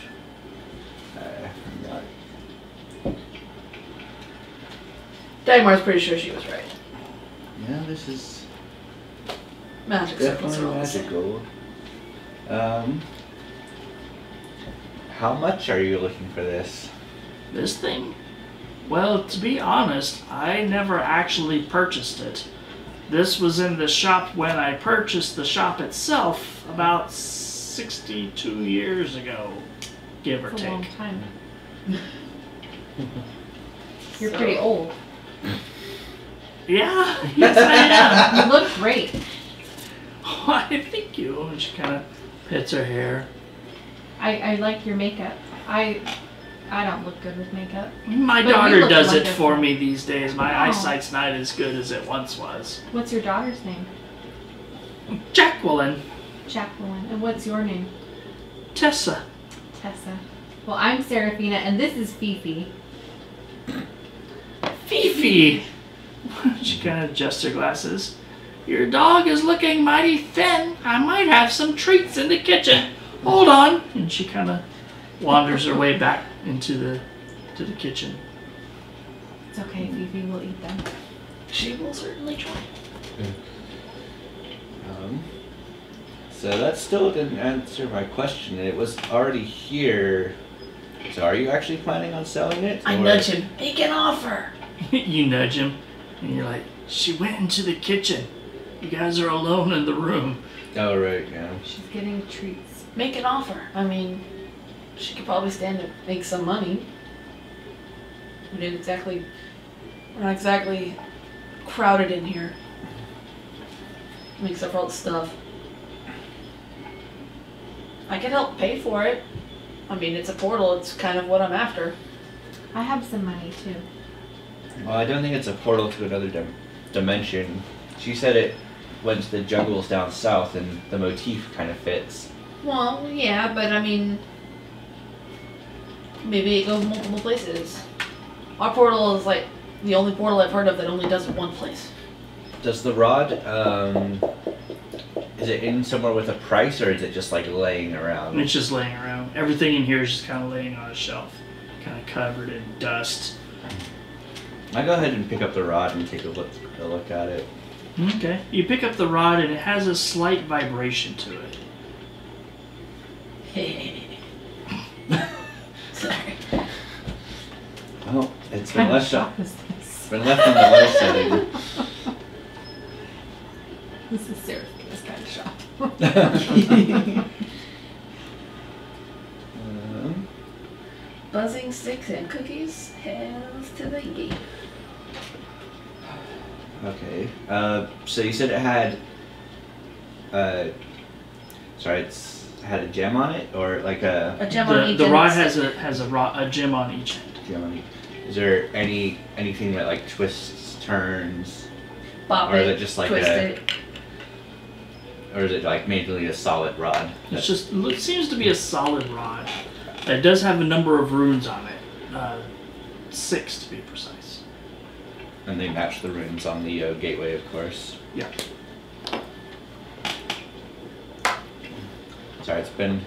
Speaker 4: Dagmar's pretty sure she was right.
Speaker 2: Yeah, this is
Speaker 4: Magic circles
Speaker 2: definitely
Speaker 4: are all the same.
Speaker 2: magical. How much are you looking for this?
Speaker 1: This thing? Well, to be honest, I never actually purchased it. This was in the shop when I purchased the shop itself about 62 years ago, give or
Speaker 3: It's a
Speaker 1: take.
Speaker 3: long time. You're pretty old.
Speaker 1: Yeah, yes I am.
Speaker 3: You look great.
Speaker 1: Why, thank you. And she kind of pets her hair.
Speaker 3: I like your makeup. I don't look good with makeup.
Speaker 1: My
Speaker 3: But you
Speaker 1: daughter
Speaker 3: look
Speaker 1: does it
Speaker 3: wonderful.
Speaker 1: for me these days. My
Speaker 3: Oh.
Speaker 1: eyesight's not as good as it once was.
Speaker 3: What's your daughter's name?
Speaker 1: Jacqueline.
Speaker 3: Jacqueline. And what's your name?
Speaker 1: Tessa.
Speaker 3: Tessa. Well, I'm Seraphina, and this is Fifi.
Speaker 1: Fifi. She kind of adjusts her glasses. Your dog is looking mighty thin. I might have some treats in the kitchen. Hold on. And she kind of wanders her way back into the kitchen.
Speaker 3: It's okay, Fifi. We'll eat them.
Speaker 4: She will certainly try.
Speaker 2: So that still didn't answer my question. It was already here. So are you actually planning on selling it?
Speaker 4: I
Speaker 2: or-
Speaker 4: nudge him. Make an offer.
Speaker 1: You nudge him, and you're like, she went into the kitchen. You guys are alone in the room.
Speaker 2: Oh, right, yeah.
Speaker 3: She's getting treats.
Speaker 4: Make an offer. I mean, she could probably stand to make some money. We're not exactly crowded in here. Except for all the stuff. I can help pay for it. I mean, it's a portal. It's kind of what I'm after.
Speaker 3: I have some money too.
Speaker 2: Well, I don't think it's a portal to another dimension. She said it went to the jungles down south, and the motif kind of fits.
Speaker 4: Well, yeah, but I mean, maybe it goes multiple places. Our portal is like the only portal I've heard of that only does it one place.
Speaker 2: Does the rod, is it in somewhere with a price, or is it just like laying around?
Speaker 1: It's just laying around. Everything in here is just kind of laying on a shelf, kind of covered in dust.
Speaker 2: I go ahead and pick up the rod and take a look at it.
Speaker 1: Okay. You pick up the rod and it has a slight vibration to it.
Speaker 4: Sorry.
Speaker 2: Well, it's
Speaker 3: What
Speaker 2: been
Speaker 3: kind of
Speaker 2: left
Speaker 3: shop
Speaker 2: on,
Speaker 3: is this?
Speaker 2: been left on the low setting.
Speaker 3: This is Seraphina's kind of shop.
Speaker 4: Buzzing sticks and cookies. Hands to the gate.
Speaker 2: Okay. So you said it had, it's had a gem on it, or like
Speaker 4: A gem on each
Speaker 1: The
Speaker 4: end.
Speaker 1: rod has a gem on each end.
Speaker 2: gem on it. Is there anything that like twists, turns,
Speaker 4: Bop
Speaker 2: or is
Speaker 4: it,
Speaker 2: it just like
Speaker 4: twist
Speaker 2: a,
Speaker 4: it.
Speaker 2: or is it like mainly a solid rod?
Speaker 1: It seems to be a solid rod. It does have a number of runes on it, 6 to be precise.
Speaker 2: And they match the runes on the gateway, of course.
Speaker 1: Yeah.
Speaker 2: Sorry, it's been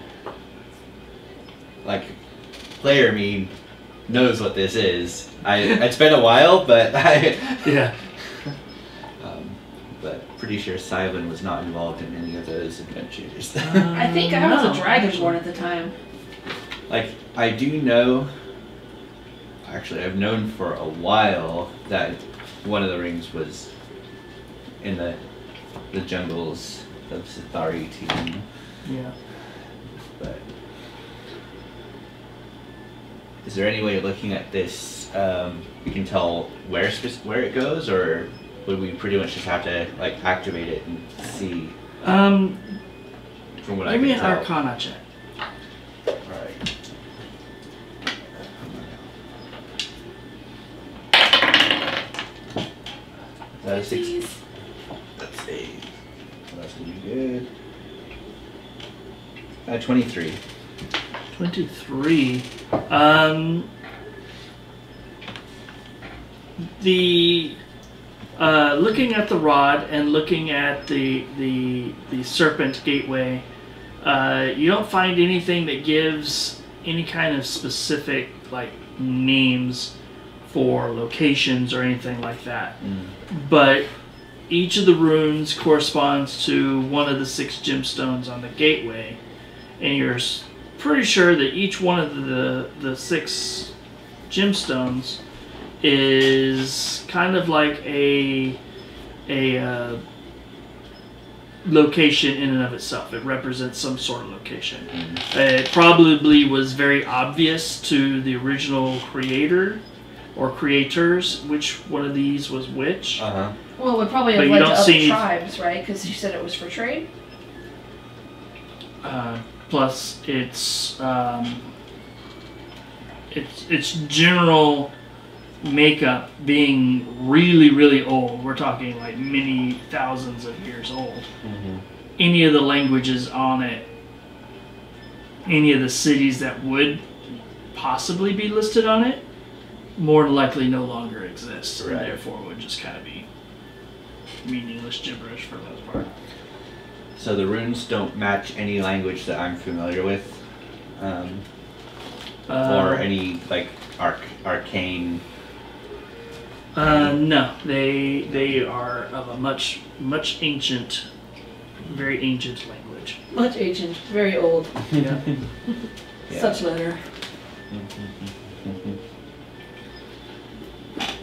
Speaker 2: like player me knows what this is. It's been a while, but
Speaker 1: Yeah.
Speaker 2: but pretty sure Sylen was not involved in any of those adventures.
Speaker 4: I think I was
Speaker 1: No,
Speaker 4: a dragonborn
Speaker 1: actually.
Speaker 4: at the time.
Speaker 2: Like, I do know, actually I've known for a while that one of the rings was in the jungles of Sithari team,
Speaker 1: Yeah.
Speaker 2: but is there any way of looking at this, we can tell where it goes, or would we pretty much just have to like activate it and see from what I
Speaker 1: Give
Speaker 2: can
Speaker 1: me an
Speaker 2: tell?
Speaker 1: Arcana check.
Speaker 2: Alright. That is 6. That's a. That's gonna be good. 23.
Speaker 1: 23. The looking at the rod and looking at the serpent gateway, you don't find anything that gives any kind of specific like names for locations or anything like that. But each of the runes corresponds to one of the 6 gemstones on the gateway, and you're pretty sure that each one of the 6 gemstones is kind of like a location in and of itself. It represents some sort of location. It probably was very obvious to the original creator or creators which one of these was which.
Speaker 2: Uh-huh.
Speaker 4: Well, it would probably
Speaker 1: But
Speaker 4: have
Speaker 1: you
Speaker 4: led to
Speaker 1: don't
Speaker 4: other
Speaker 1: see-
Speaker 4: tribes, right? Because you said it was for trade.
Speaker 1: Plus, its general makeup being really, really old. We're talking like many thousands of years old. Any of the languages on it, any of the cities that would possibly be listed on it, more than likely no longer exist, and
Speaker 2: Right.
Speaker 1: therefore would just kind of be meaningless gibberish for the most part.
Speaker 2: So the runes don't match any language that I'm familiar with, or any like arcane.
Speaker 1: No, they are of a much ancient, very ancient language.
Speaker 4: Much ancient, very old.
Speaker 1: Yeah.
Speaker 2: Yeah.
Speaker 4: Such letter.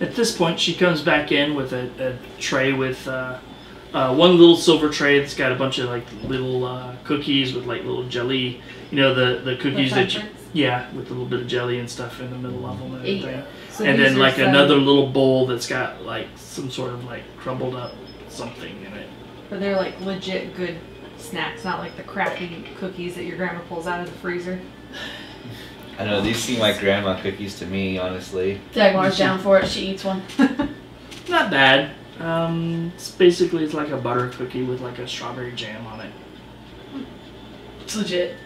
Speaker 1: At this point, she comes back in with a tray with one little silver tray that's got a bunch of like little cookies with like little jelly. You know the cookies that you. Yeah, with a little bit of jelly and stuff in the middle of them and everything.
Speaker 3: So
Speaker 1: And
Speaker 3: these
Speaker 1: then
Speaker 3: are
Speaker 1: like
Speaker 3: some-
Speaker 1: another little bowl that's got like some sort of like crumbled up something in it.
Speaker 3: But they're like legit good snacks, not like the crappy cookies that your grandma pulls out of the freezer.
Speaker 2: I know these seem like grandma cookies to me, honestly.
Speaker 4: Dagmar's down for it. She eats one.
Speaker 1: Not bad. It's like a butter cookie with like a strawberry jam on it.
Speaker 4: It's legit.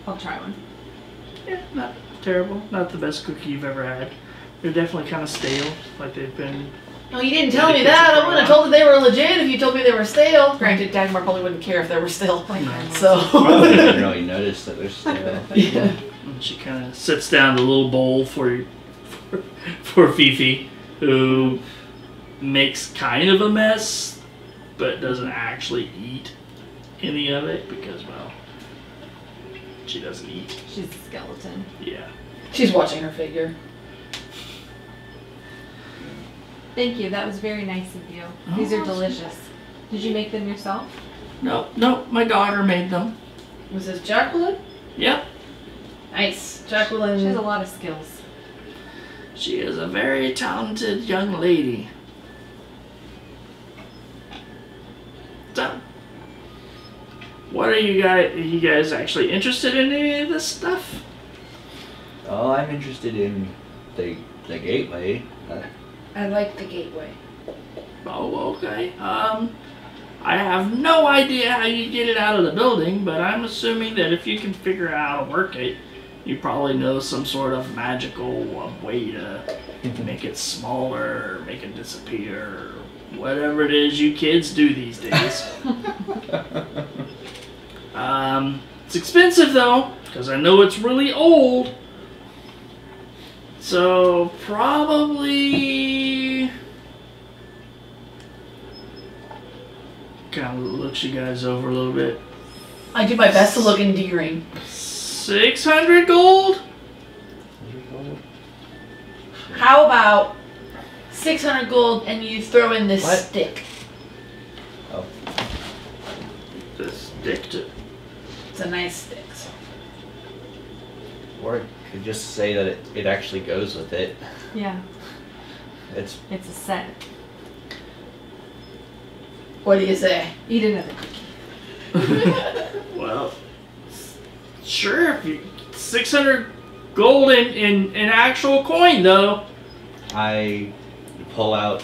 Speaker 3: I'll try one.
Speaker 1: Yeah, not terrible. Not the best cookie you've ever had. They're definitely kind of stale, like they've been.
Speaker 4: No, you didn't tell me that. I would have told that they were legit if you told me they were stale. Granted, Dagmar probably wouldn't care if they were stale. So.
Speaker 2: Probably didn't really notice that they're stale.
Speaker 4: Yeah.
Speaker 1: And she kind of sets down the little bowl for Fifi, who makes kind of a mess, but doesn't actually eat any of it because, well, she doesn't eat.
Speaker 3: She's a skeleton.
Speaker 1: Yeah.
Speaker 4: She's watching her figure.
Speaker 3: Thank you. That was very nice of you. These are delicious. Did you make them yourself?
Speaker 1: No, my daughter made them.
Speaker 4: Was this Jacqueline?
Speaker 1: Yep.
Speaker 4: Nice. Jacqueline.
Speaker 3: She has a lot of skills.
Speaker 1: She is a very talented young lady. So, what are you guys? Are you guys actually interested in any of this stuff?
Speaker 2: Oh, I'm interested in the gateway.
Speaker 4: I like the gateway.
Speaker 1: Oh, okay. I have no idea how you get it out of the building, but I'm assuming that if you can figure out how to work it, you probably know some sort of magical way to make it smaller, or make it disappear, or whatever it is you kids do these days. It's expensive though, because I know it's really old. So probably kind of looks you guys over a little bit.
Speaker 4: I do my best to look endearing.
Speaker 1: 600 gold?
Speaker 4: How about 600 gold and you throw in this
Speaker 2: What?
Speaker 4: stick?
Speaker 2: Oh,
Speaker 1: The stick to.
Speaker 4: It's a nice stick. So.
Speaker 2: or it could just say that it actually goes with it.
Speaker 3: Yeah.
Speaker 2: It's
Speaker 3: It's a set.
Speaker 4: What do you say?
Speaker 3: Eat another cookie.
Speaker 1: Well, sure. If you, 600 gold in actual coin, though.
Speaker 2: I pull out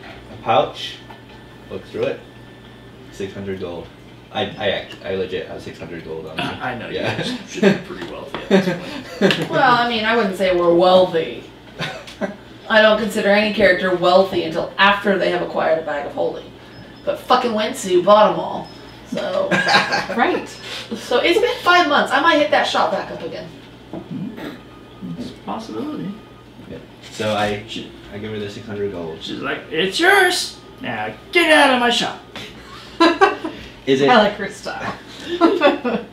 Speaker 2: a pouch, look through it, 600 gold. I legit have 600 gold on me.
Speaker 1: I know
Speaker 2: Yeah.
Speaker 1: you guys should be pretty wealthy at this point.
Speaker 4: Well, I mean, I wouldn't say we're wealthy. I don't consider any character wealthy until after they have acquired a bag of holding. But fucking Wentsu bought them all. So,
Speaker 3: Right.
Speaker 4: so it's been 5 months. I might hit that shot back up again.
Speaker 1: It's a possibility.
Speaker 2: Yep. So I give her the 600 gold.
Speaker 1: She's like, it's yours. Now get out of my shop.
Speaker 2: Is it
Speaker 3: I like her style.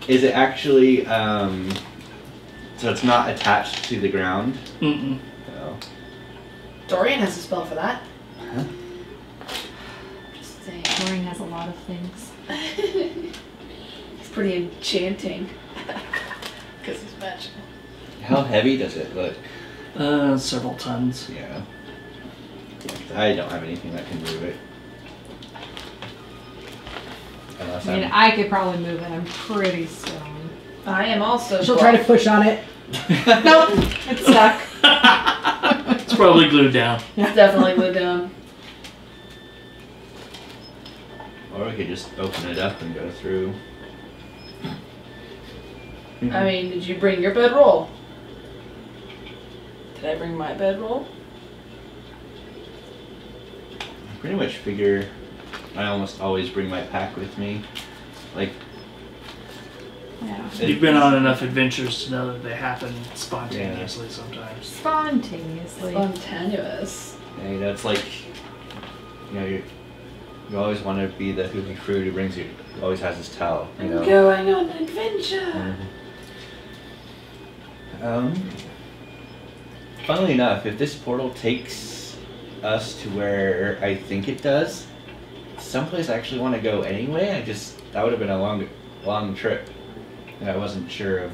Speaker 2: is it actually so it's not attached to the ground?
Speaker 1: Mm-mm.
Speaker 2: No.
Speaker 4: Dorian has a spell for that.
Speaker 2: Huh?
Speaker 4: Just saying.
Speaker 3: Dorian has a lot of things.
Speaker 4: It's pretty enchanting. Because it's magical.
Speaker 2: How heavy does it look?
Speaker 1: Several tons.
Speaker 2: Yeah. I don't have anything that can move it. Unless
Speaker 3: I mean, I could probably move it. I'm pretty stone.
Speaker 4: I am also.
Speaker 5: She'll try to push on it.
Speaker 3: Nope, it's stuck.
Speaker 1: It's probably glued down.
Speaker 4: It's definitely glued down.
Speaker 2: Or we could just open it up and go through.
Speaker 4: I mean, did you bring your bedroll? Did I bring my bedroll?
Speaker 2: I pretty much figure I almost always bring my pack with me. Like,
Speaker 3: Yeah.
Speaker 1: You've been on enough adventures to know that they happen spontaneously sometimes.
Speaker 3: Spontaneously.
Speaker 4: Spontaneous.
Speaker 2: yeah, you know, it's like, you know, you always want to be the hoopy fruit who always has his towel, you know.
Speaker 4: I'm going on an adventure.
Speaker 2: Mhm. Funnily enough, if this portal takes us to where I think it does, someplace I actually want to go anyway. That would have been a long trip, and I wasn't sure of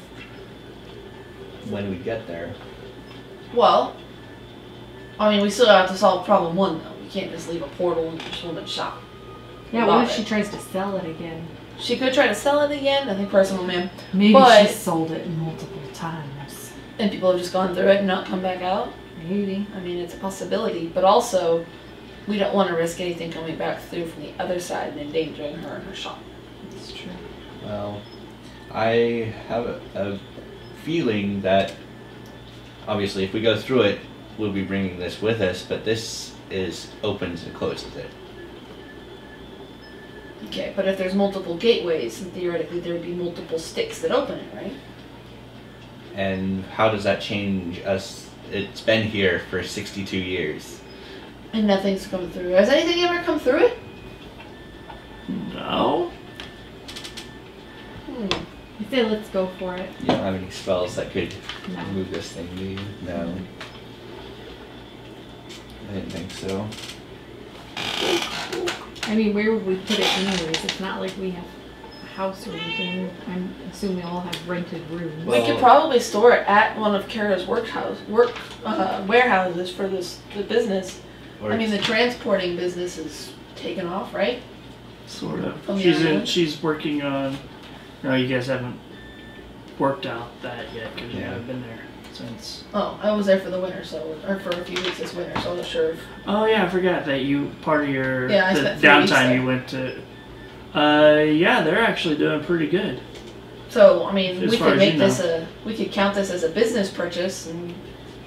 Speaker 2: when we get there.
Speaker 4: Well, I mean, we still have to solve problem 1, though. We can't just leave a portal in this woman's shop.
Speaker 3: Yeah, what if she tries to sell it again?
Speaker 4: She could try to sell it again, I think personal, ma'am.
Speaker 3: Maybe
Speaker 4: But-
Speaker 3: she sold it multiple times.
Speaker 4: And people have just gone through it and not come back out.
Speaker 3: Maybe.
Speaker 4: I mean, it's a possibility. But also, we don't want to risk anything coming back through from the other side and endangering her and her shop.
Speaker 3: That's true.
Speaker 2: Well, I have a feeling that obviously if we go through it, we'll be bringing this with us, but this opens and closes it.
Speaker 4: Okay, but if there's multiple gateways, then theoretically there would be multiple sticks that open it, right?
Speaker 2: And how does that change us? It's been here for 62 years.
Speaker 4: And nothing's come through. Has anything ever come through it?
Speaker 1: No.
Speaker 3: I say let's go for it.
Speaker 2: You don't have any spells that could
Speaker 3: No.
Speaker 2: move this thing, do you? No. I didn't think so.
Speaker 3: I mean, where would we put it anyways? It's not like we have a house or anything. I'm assuming we all have rented rooms.
Speaker 2: Well-
Speaker 4: We could probably store it at one of Kara's warehouses for the business.
Speaker 2: Or
Speaker 4: I mean, the
Speaker 2: it's-
Speaker 4: transporting business is taken off, right?
Speaker 1: Sort of.
Speaker 4: From the island?
Speaker 1: She's working on. No, you guys haven't worked out that yet because you
Speaker 2: Yeah.
Speaker 1: haven't been there since.
Speaker 4: Oh, I was there for the winter, or for a few weeks this winter, so I was sure.
Speaker 1: Oh yeah, I forgot that you part of your
Speaker 4: Yeah, I
Speaker 1: the
Speaker 4: spent 3 weeks
Speaker 1: downtime
Speaker 4: there.
Speaker 1: you went to. Yeah, they're actually doing pretty good.
Speaker 4: So, I mean,
Speaker 1: As
Speaker 4: we
Speaker 1: far
Speaker 4: could
Speaker 1: as
Speaker 4: make
Speaker 1: you
Speaker 4: this we could count this as a business purchase and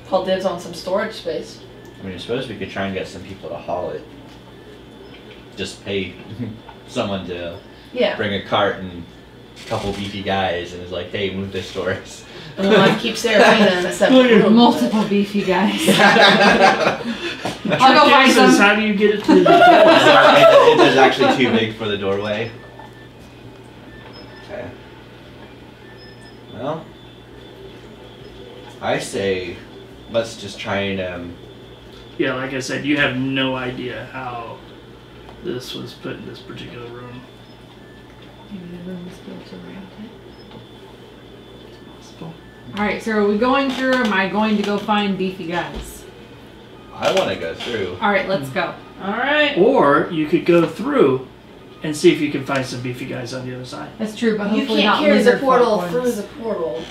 Speaker 4: call dibs on some storage space.
Speaker 2: I mean, I suppose we could try and get some people to haul it. Just pay someone to
Speaker 4: Yeah.
Speaker 2: bring a cart and a couple beefy guys and is like, hey, move this for us.
Speaker 4: And we'll have to keep Seraphina in a separate room.
Speaker 3: Multiple beefy guys.
Speaker 1: The
Speaker 3: I'll go
Speaker 1: trick
Speaker 3: find
Speaker 1: is
Speaker 3: some.
Speaker 1: how do you get it to the door?
Speaker 2: It is actually too big for the doorway. Okay. Well, I say let's just try and
Speaker 1: Yeah, like I said, you have no idea how this was put in this particular room.
Speaker 3: Maybe the room was built around it.
Speaker 1: It's possible.
Speaker 3: Alright, so are we going through or am I going to go find beefy guys?
Speaker 2: I want to go through.
Speaker 3: Alright, let's go.
Speaker 4: Alright.
Speaker 1: Or you could go through and see if you can find some beefy guys on the other side.
Speaker 3: That's true, but
Speaker 4: You
Speaker 3: hopefully
Speaker 4: can't
Speaker 3: not
Speaker 4: carry the
Speaker 3: lizard
Speaker 4: portal
Speaker 3: folk
Speaker 4: through
Speaker 3: ones.
Speaker 4: the portal.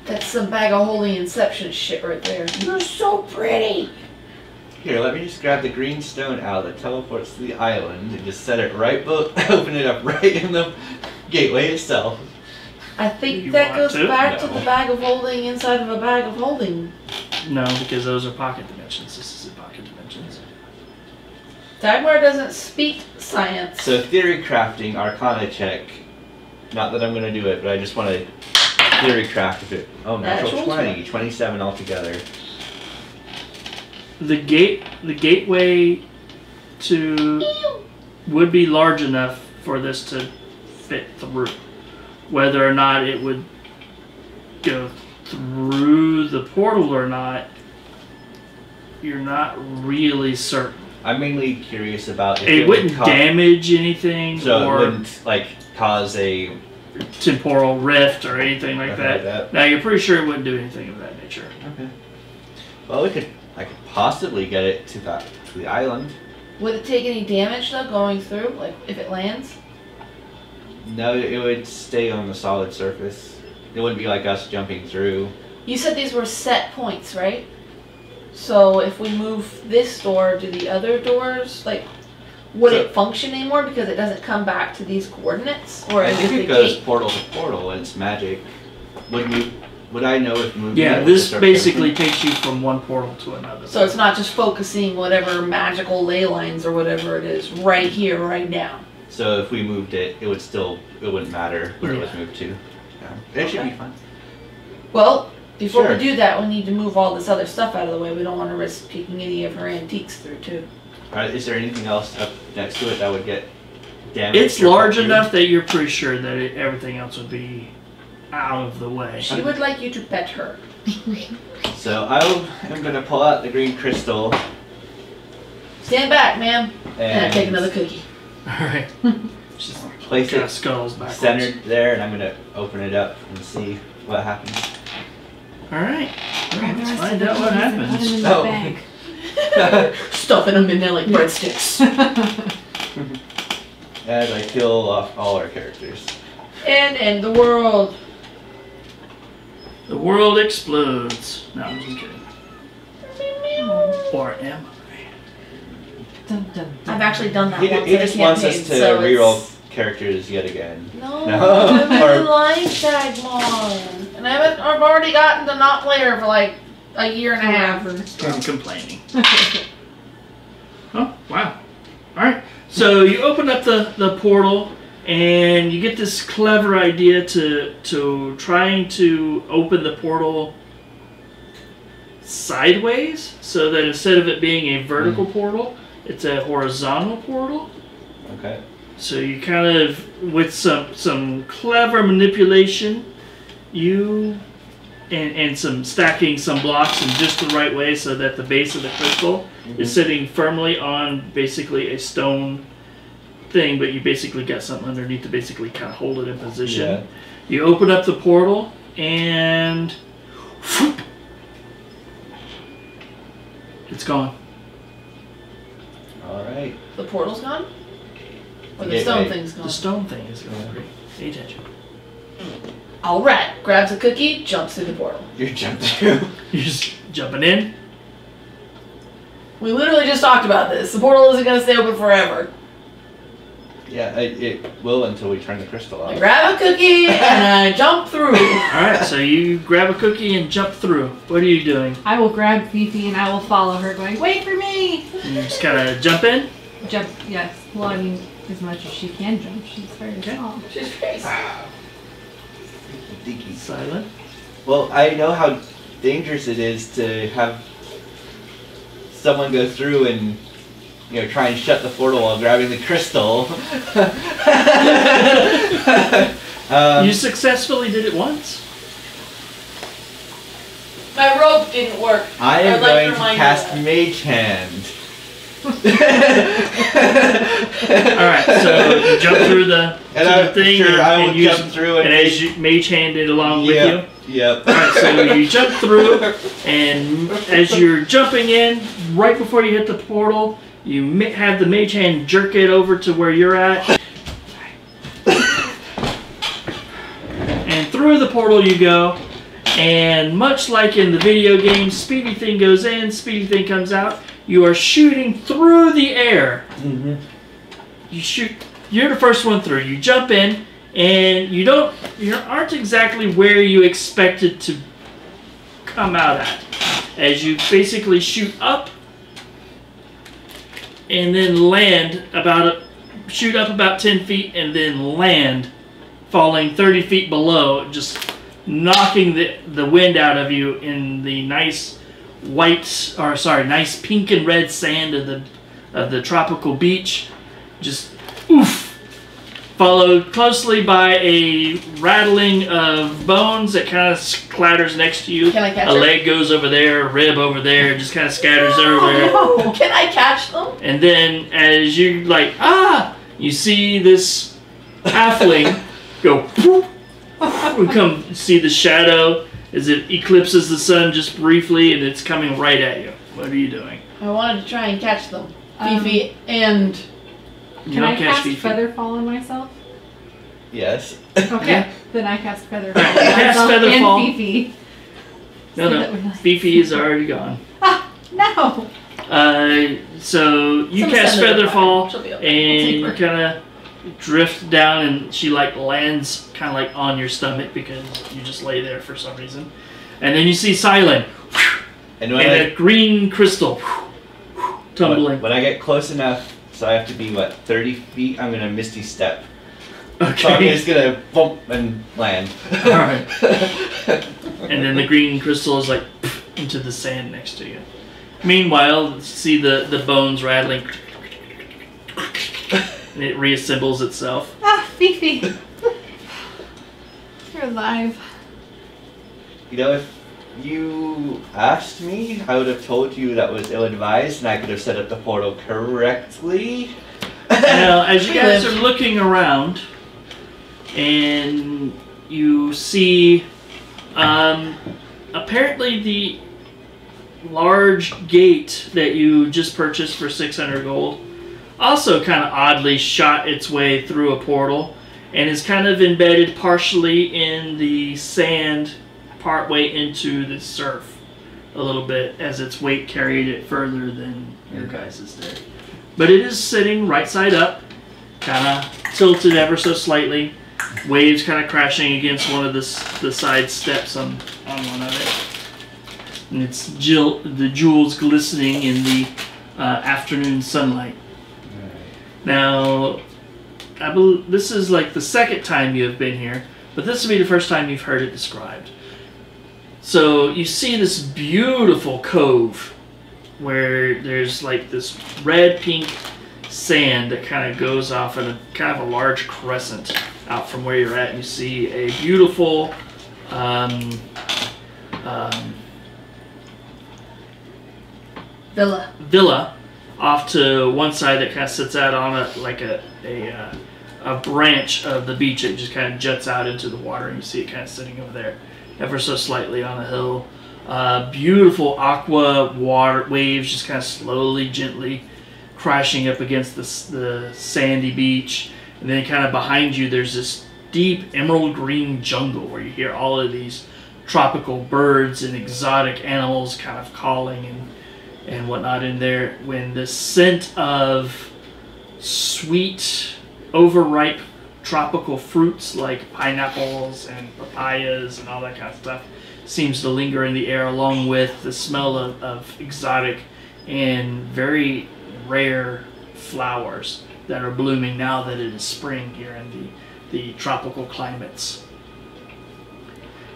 Speaker 4: That's some bag of holy inception shit right there. You're so pretty!
Speaker 2: Here, let me just grab the green stone out that teleports to the island and just set it right, open it up right in the gateway itself.
Speaker 4: I think
Speaker 1: You
Speaker 4: that
Speaker 1: want
Speaker 4: goes
Speaker 1: to?
Speaker 4: back to
Speaker 2: No.
Speaker 4: the bag of holding inside of a bag of holding.
Speaker 1: No, because those are pocket dimensions. This is in pocket dimensions.
Speaker 4: Dagmar doesn't speak science.
Speaker 2: So theory crafting, arcana check. Not that I'm going to do it, but I just want to theory craft it. Oh, natural
Speaker 4: Natural
Speaker 2: 20, 27 altogether.
Speaker 1: The gateway to would be large enough for this to fit through. Whether or not it would go through the portal or not, you're not really certain.
Speaker 2: I'm mainly curious about if
Speaker 1: It
Speaker 2: would
Speaker 1: wouldn't damage anything
Speaker 2: so
Speaker 1: or
Speaker 2: it wouldn't like cause a
Speaker 1: temporal rift or anything like
Speaker 2: Nothing like
Speaker 1: that.
Speaker 2: that.
Speaker 1: Now you're pretty sure it wouldn't do anything of that nature.
Speaker 2: Okay. Well, I could possibly get it to the island.
Speaker 4: Would it take any damage though going through? Like if it lands?
Speaker 2: No, it would stay on the solid surface. It wouldn't be like us jumping through.
Speaker 4: You said these were set points, right? So if we move this door to the other doors, like, would it function anymore because it doesn't come back to these coordinates? Or is
Speaker 2: If
Speaker 4: it
Speaker 2: it
Speaker 4: the
Speaker 2: goes
Speaker 4: gate?
Speaker 2: portal to portal and it's magic, would I know if moving
Speaker 1: Yeah,
Speaker 2: it would
Speaker 1: this
Speaker 2: start
Speaker 1: basically
Speaker 2: different?
Speaker 1: takes you from one portal to another.
Speaker 4: So it's not just focusing whatever magical ley lines or whatever it is right here, right now.
Speaker 2: So if we moved it, it wouldn't matter where it was
Speaker 1: Yeah.
Speaker 2: moved to. Yeah. It should be
Speaker 4: Okay.
Speaker 2: fun.
Speaker 4: Well, before
Speaker 2: Sure.
Speaker 4: we do that, we need to move all this other stuff out of the way. We don't want to risk taking any of her antiques through too.
Speaker 2: Alright, is there anything else up next to it that would get damaged?
Speaker 1: It's
Speaker 2: or
Speaker 1: large
Speaker 2: cut through?
Speaker 1: enough that you're pretty sure that everything else would be out of the way.
Speaker 4: She would like you to pet her.
Speaker 2: So I'm gonna pull out the green crystal
Speaker 4: Stand back, ma'am. And I
Speaker 2: and
Speaker 4: take another cookie.
Speaker 1: Alright. Just
Speaker 2: place
Speaker 1: kind
Speaker 2: it
Speaker 1: of skulls backwards.
Speaker 2: centered there, and I'm gonna open it up and see what happens.
Speaker 1: Alright.
Speaker 3: Grab the
Speaker 1: Let's
Speaker 3: rest
Speaker 1: find
Speaker 3: of the
Speaker 1: out what
Speaker 3: keys and put
Speaker 1: happens.
Speaker 3: them in the
Speaker 2: Oh.
Speaker 3: bag.
Speaker 4: Stuffing them in there like breadsticks.
Speaker 2: As I kill off all our characters.
Speaker 4: And end the world.
Speaker 1: The world explodes. No, I'm just kidding. Or am
Speaker 3: Dun, dun, dun.
Speaker 4: I've actually done that
Speaker 2: He
Speaker 4: once.
Speaker 2: just wants us to reroll characters yet again.
Speaker 4: No,
Speaker 2: No.
Speaker 4: I really
Speaker 2: Or-
Speaker 4: like Dagmar. And I've already gotten to not play her for like a year and a half.
Speaker 1: I'm complaining. Oh, wow. Alright. So you open up the portal and you get this clever idea to trying to open the portal sideways so that instead of it being a vertical portal, it's a horizontal portal.
Speaker 2: Okay.
Speaker 1: So you kind of, with some clever manipulation, you and some stacking some blocks in just the right way so that the base of the crystal is sitting firmly on basically a stone thing, but you basically got something underneath to basically kind of hold it in position.
Speaker 2: Yeah.
Speaker 1: You open up the portal and whoop, it's gone.
Speaker 2: Alright.
Speaker 4: The portal's gone? Or the
Speaker 2: Yeah,
Speaker 4: stone
Speaker 2: right.
Speaker 4: thing's gone?
Speaker 1: The stone thing is gone. Pay attention.
Speaker 4: Alright. Grabs a cookie, jumps through the portal.
Speaker 2: You're jumped through.
Speaker 1: You're just jumping in.
Speaker 4: We literally just talked about this. The portal isn't going to stay open forever.
Speaker 2: Yeah, it will until we turn the crystal
Speaker 4: I
Speaker 2: off.
Speaker 4: grab a cookie and I jump through.
Speaker 1: Alright, so you grab a cookie and jump through. What are you doing?
Speaker 3: I will grab Fifi and I will follow her going, wait for me!
Speaker 1: You just kind of jump in?
Speaker 3: Jump, yes. Well, I mean, as much as she can jump. She's very small.
Speaker 4: She's crazy.
Speaker 1: Silent.
Speaker 2: Well, I know how dangerous it is to have someone go through and try and shut the portal while grabbing the crystal.
Speaker 1: You successfully did it once.
Speaker 4: My rope didn't work.
Speaker 2: I am
Speaker 4: I'd like
Speaker 2: going to
Speaker 4: remind
Speaker 2: cast
Speaker 4: you
Speaker 2: Mage Hand.
Speaker 1: Alright, so you jump through the thing
Speaker 2: sure I will
Speaker 1: and use
Speaker 2: jump through
Speaker 1: and as you mage handed along with you.
Speaker 2: Yep.
Speaker 1: Alright, so you jump through and as you're jumping in, right before you hit the portal, you have the mage hand jerk it over to where you're at. And through the portal you go, and much like in the video game, speedy thing goes in, speedy thing comes out. You are shooting through the air.
Speaker 2: Mm-hmm.
Speaker 1: You shoot. You're the first one through. You jump in, and you aren't exactly where you expected to come out at. As you basically shoot up, and then land shoot up about 10 feet, and then land, falling 30 feet below, just knocking the wind out of you in the nice nice pink and red sand of the tropical beach. Just oof. Followed closely by a rattling of bones that kind of clatters next to you.
Speaker 4: Can I catch
Speaker 1: a
Speaker 4: her?
Speaker 1: leg goes over there, a rib over there, just kind of scatters everywhere.
Speaker 4: No. Can I catch them?
Speaker 1: And then as you you see this halfling go whoop, and come see the shadow as it eclipses the sun just briefly, and it's coming right at you. What are you doing?
Speaker 4: I wanted to try and catch them. Fifi and...
Speaker 1: You
Speaker 3: Can
Speaker 1: don't
Speaker 3: I
Speaker 1: catch
Speaker 3: cast
Speaker 1: Fifi.
Speaker 3: Featherfall on myself?
Speaker 2: Yes.
Speaker 3: Okay.
Speaker 1: Yeah.
Speaker 3: Then I cast Featherfall
Speaker 1: Alright,
Speaker 3: on
Speaker 1: cast
Speaker 3: myself
Speaker 1: Featherfall.
Speaker 3: and Fifi.
Speaker 1: No,
Speaker 3: So that we're
Speaker 1: no.
Speaker 3: like-
Speaker 1: Fifi is already gone.
Speaker 3: Ah, no!
Speaker 1: So you
Speaker 4: Someone
Speaker 1: cast
Speaker 4: send her to
Speaker 1: Featherfall,
Speaker 4: fire. She'll be okay.
Speaker 1: and
Speaker 4: We'll
Speaker 1: you
Speaker 4: take her.
Speaker 1: kind of drift down, and she lands kind of on your stomach because you just lay there for some reason. And then you see Sylen,
Speaker 2: And
Speaker 1: and a green crystal tumbling.
Speaker 2: when I get close enough, so I have to be 30 feet. I'm gonna Misty Step. So I'm
Speaker 1: Okay.
Speaker 2: just gonna bump and land.
Speaker 1: All right. And then the green crystal is into the sand next to you. Meanwhile, you see the bones rattling, and it reassembles itself.
Speaker 3: Ah, Fifi! You're alive.
Speaker 2: If you asked me, I would have told you that was ill-advised, and I could have set up the portal correctly.
Speaker 1: Now, as you guys are looking around, and you see apparently the large gate that you just purchased for 600 gold also kind of oddly shot its way through a portal and is kind of embedded partially in the sand partway into the surf a little bit as its weight carried it further than your guys' did. But it is sitting right side up, kind of tilted ever so slightly. Waves kind of crashing against one of the side steps on one of it. And it's the jewels glistening in the afternoon sunlight. Now, I believe this is like the second time you have been here, but this will be the first time you've heard it described. So you see this beautiful cove where there's like this red-pink sand that kind of goes off in a kind of a large crescent out from where you're at. And you see a beautiful villa off to one side that kind of sits out on a branch of the beach that just kind of juts out into the water, and you see it kind of sitting over there ever so slightly on a hill. Beautiful aqua water waves just kind of slowly, gently crashing up against the sandy beach. And then kind of behind you there's this deep emerald green jungle where you hear all of these tropical birds and exotic animals kind of calling and whatnot in there, when the scent of sweet, overripe tropical fruits like pineapples and papayas and all that kind of stuff seems to linger in the air, along with the smell of exotic and very rare flowers that are blooming now that it is spring here in the tropical climates.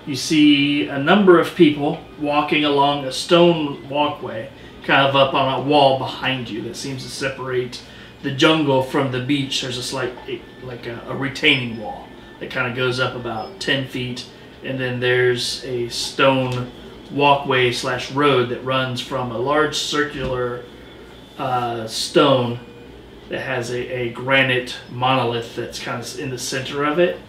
Speaker 1: You see a number of people walking along a stone walkway kind of up on a wall behind you that seems to separate the jungle from the beach. There's a slight, like a retaining wall that kind of goes up about 10 feet, and then there's a stone walkway / road that runs from a large circular stone that has a granite monolith that's kind of in the center of it.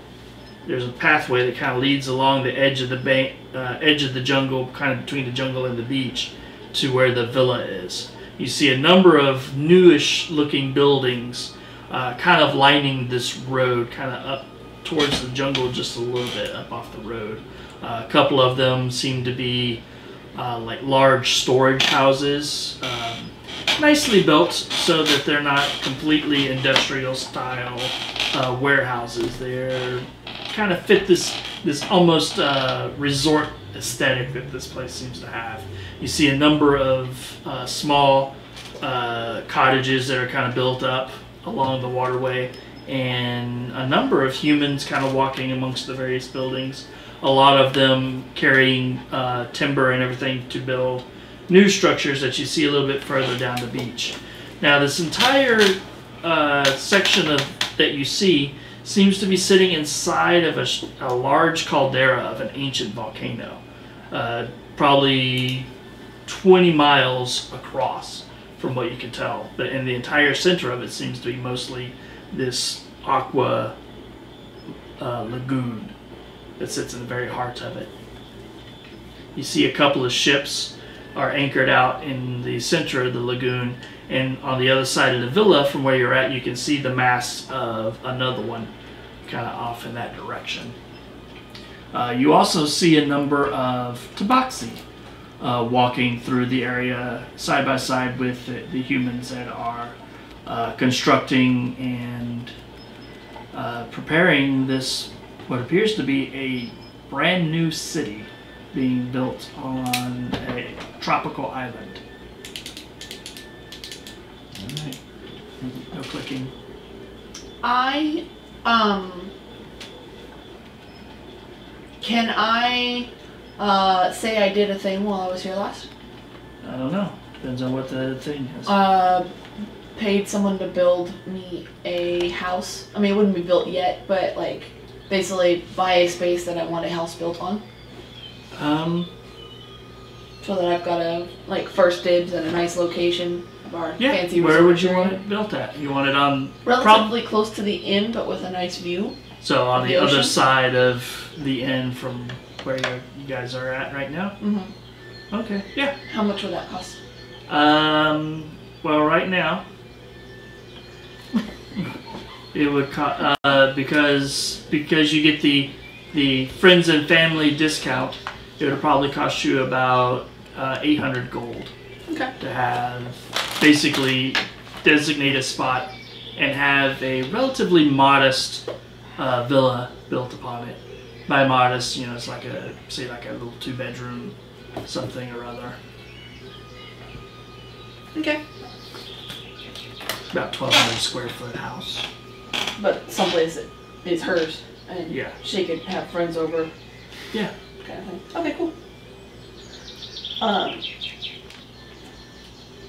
Speaker 1: There's a pathway that kind of leads along the edge of the bank, edge of the jungle, kind of between the jungle and the beach, to where the villa is. You see a number of newish looking buildings kind of lining this road, kind of up towards the jungle just a little bit up off the road. A couple of them seem to be like large storage houses, nicely built so that they're not completely industrial style warehouses. They're kind of fit this almost resort aesthetic that this place seems to have. You see a number of small cottages that are kind of built up along the waterway, and a number of humans kind of walking amongst the various buildings. A lot of them carrying timber and everything to build new structures that you see a little bit further down the beach. Now this entire section that you see seems to be sitting inside of a large caldera of an ancient volcano, probably 20 miles across from what you can tell. But in the entire center of it seems to be mostly this aqua lagoon that sits in the very heart of it. You see a couple of ships are anchored out in the center of the lagoon, and on the other side of the villa from where you're at you can see the masts of another one kind of off in that direction. You also see a number of tabaxi walking through the area side by side with the humans that are constructing and preparing this, what appears to be a brand new city being built on a tropical island. Alright, no clicking.
Speaker 4: Can I say I did a thing while I was here last?
Speaker 1: I don't know. Depends on what the thing is.
Speaker 4: Paid someone to build me a house. I mean, it wouldn't be built yet, but like basically buy a space that I want a house built on. So that I've got a like first dibs at a nice location of our fancy resort.
Speaker 1: Where would you want it built at? You want it on
Speaker 4: relatively close to the inn, but with a nice view.
Speaker 1: So on the other side of the inn from where you're you guys are at right now?
Speaker 4: Mm-hmm.
Speaker 1: Okay, yeah.
Speaker 4: How much would that cost?
Speaker 1: Well, right now, it would cost, because you get the friends and family discount, it would probably cost you about 800 gold.
Speaker 4: Okay.
Speaker 1: To have, basically, designate a spot and have a relatively modest villa built upon it. By modest, it's like a little 2-bedroom something or other.
Speaker 4: Okay.
Speaker 1: About 1,200 square foot house.
Speaker 4: But someplace that is hers, and
Speaker 1: Yeah.
Speaker 4: she could have friends over.
Speaker 1: Yeah.
Speaker 4: Kind of thing. Okay, cool.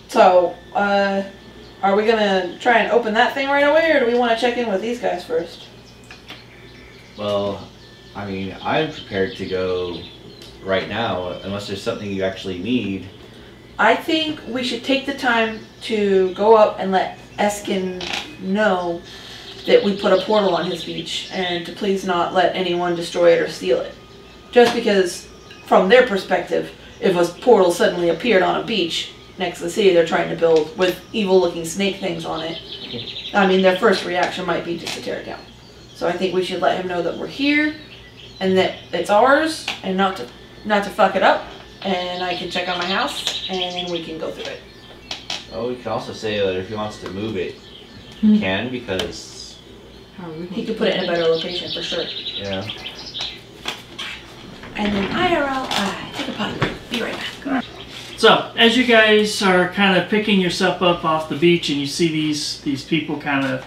Speaker 4: So, are we gonna try and open that thing right away, or do we want to check in with these guys first?
Speaker 2: Well, I mean, I'm prepared to go right now, unless there's something you actually need.
Speaker 4: I think we should take the time to go up and let Eskin know that we put a portal on his beach, and to please not let anyone destroy it or steal it. Just because, from their perspective, if a portal suddenly appeared on a beach next to the city they're trying to build with evil-looking snake things on it, I mean, their first reaction might be just to tear it down. So I think we should let him know that we're here, and that it's ours, and not to fuck it up. And I can check on my house, and we can go through it.
Speaker 2: Oh, we can also say that if he wants to move it, he can, because
Speaker 4: He could put it in a better location for sure.
Speaker 2: yeah.
Speaker 4: And then IRL, take a potty break. Be right back.
Speaker 1: So, as you guys are kind of picking yourself up off the beach, and you see these people kind of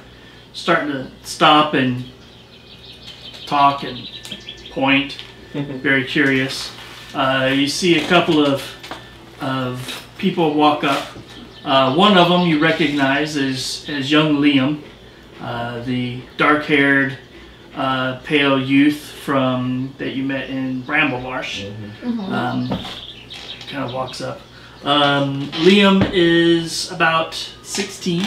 Speaker 1: starting to stop and talk and point, very curious. You see a couple of people walk up. One of them you recognize as young Liam, the dark-haired, pale youth that you met in Bramble Marsh. Kind of walks up. Liam is about 16,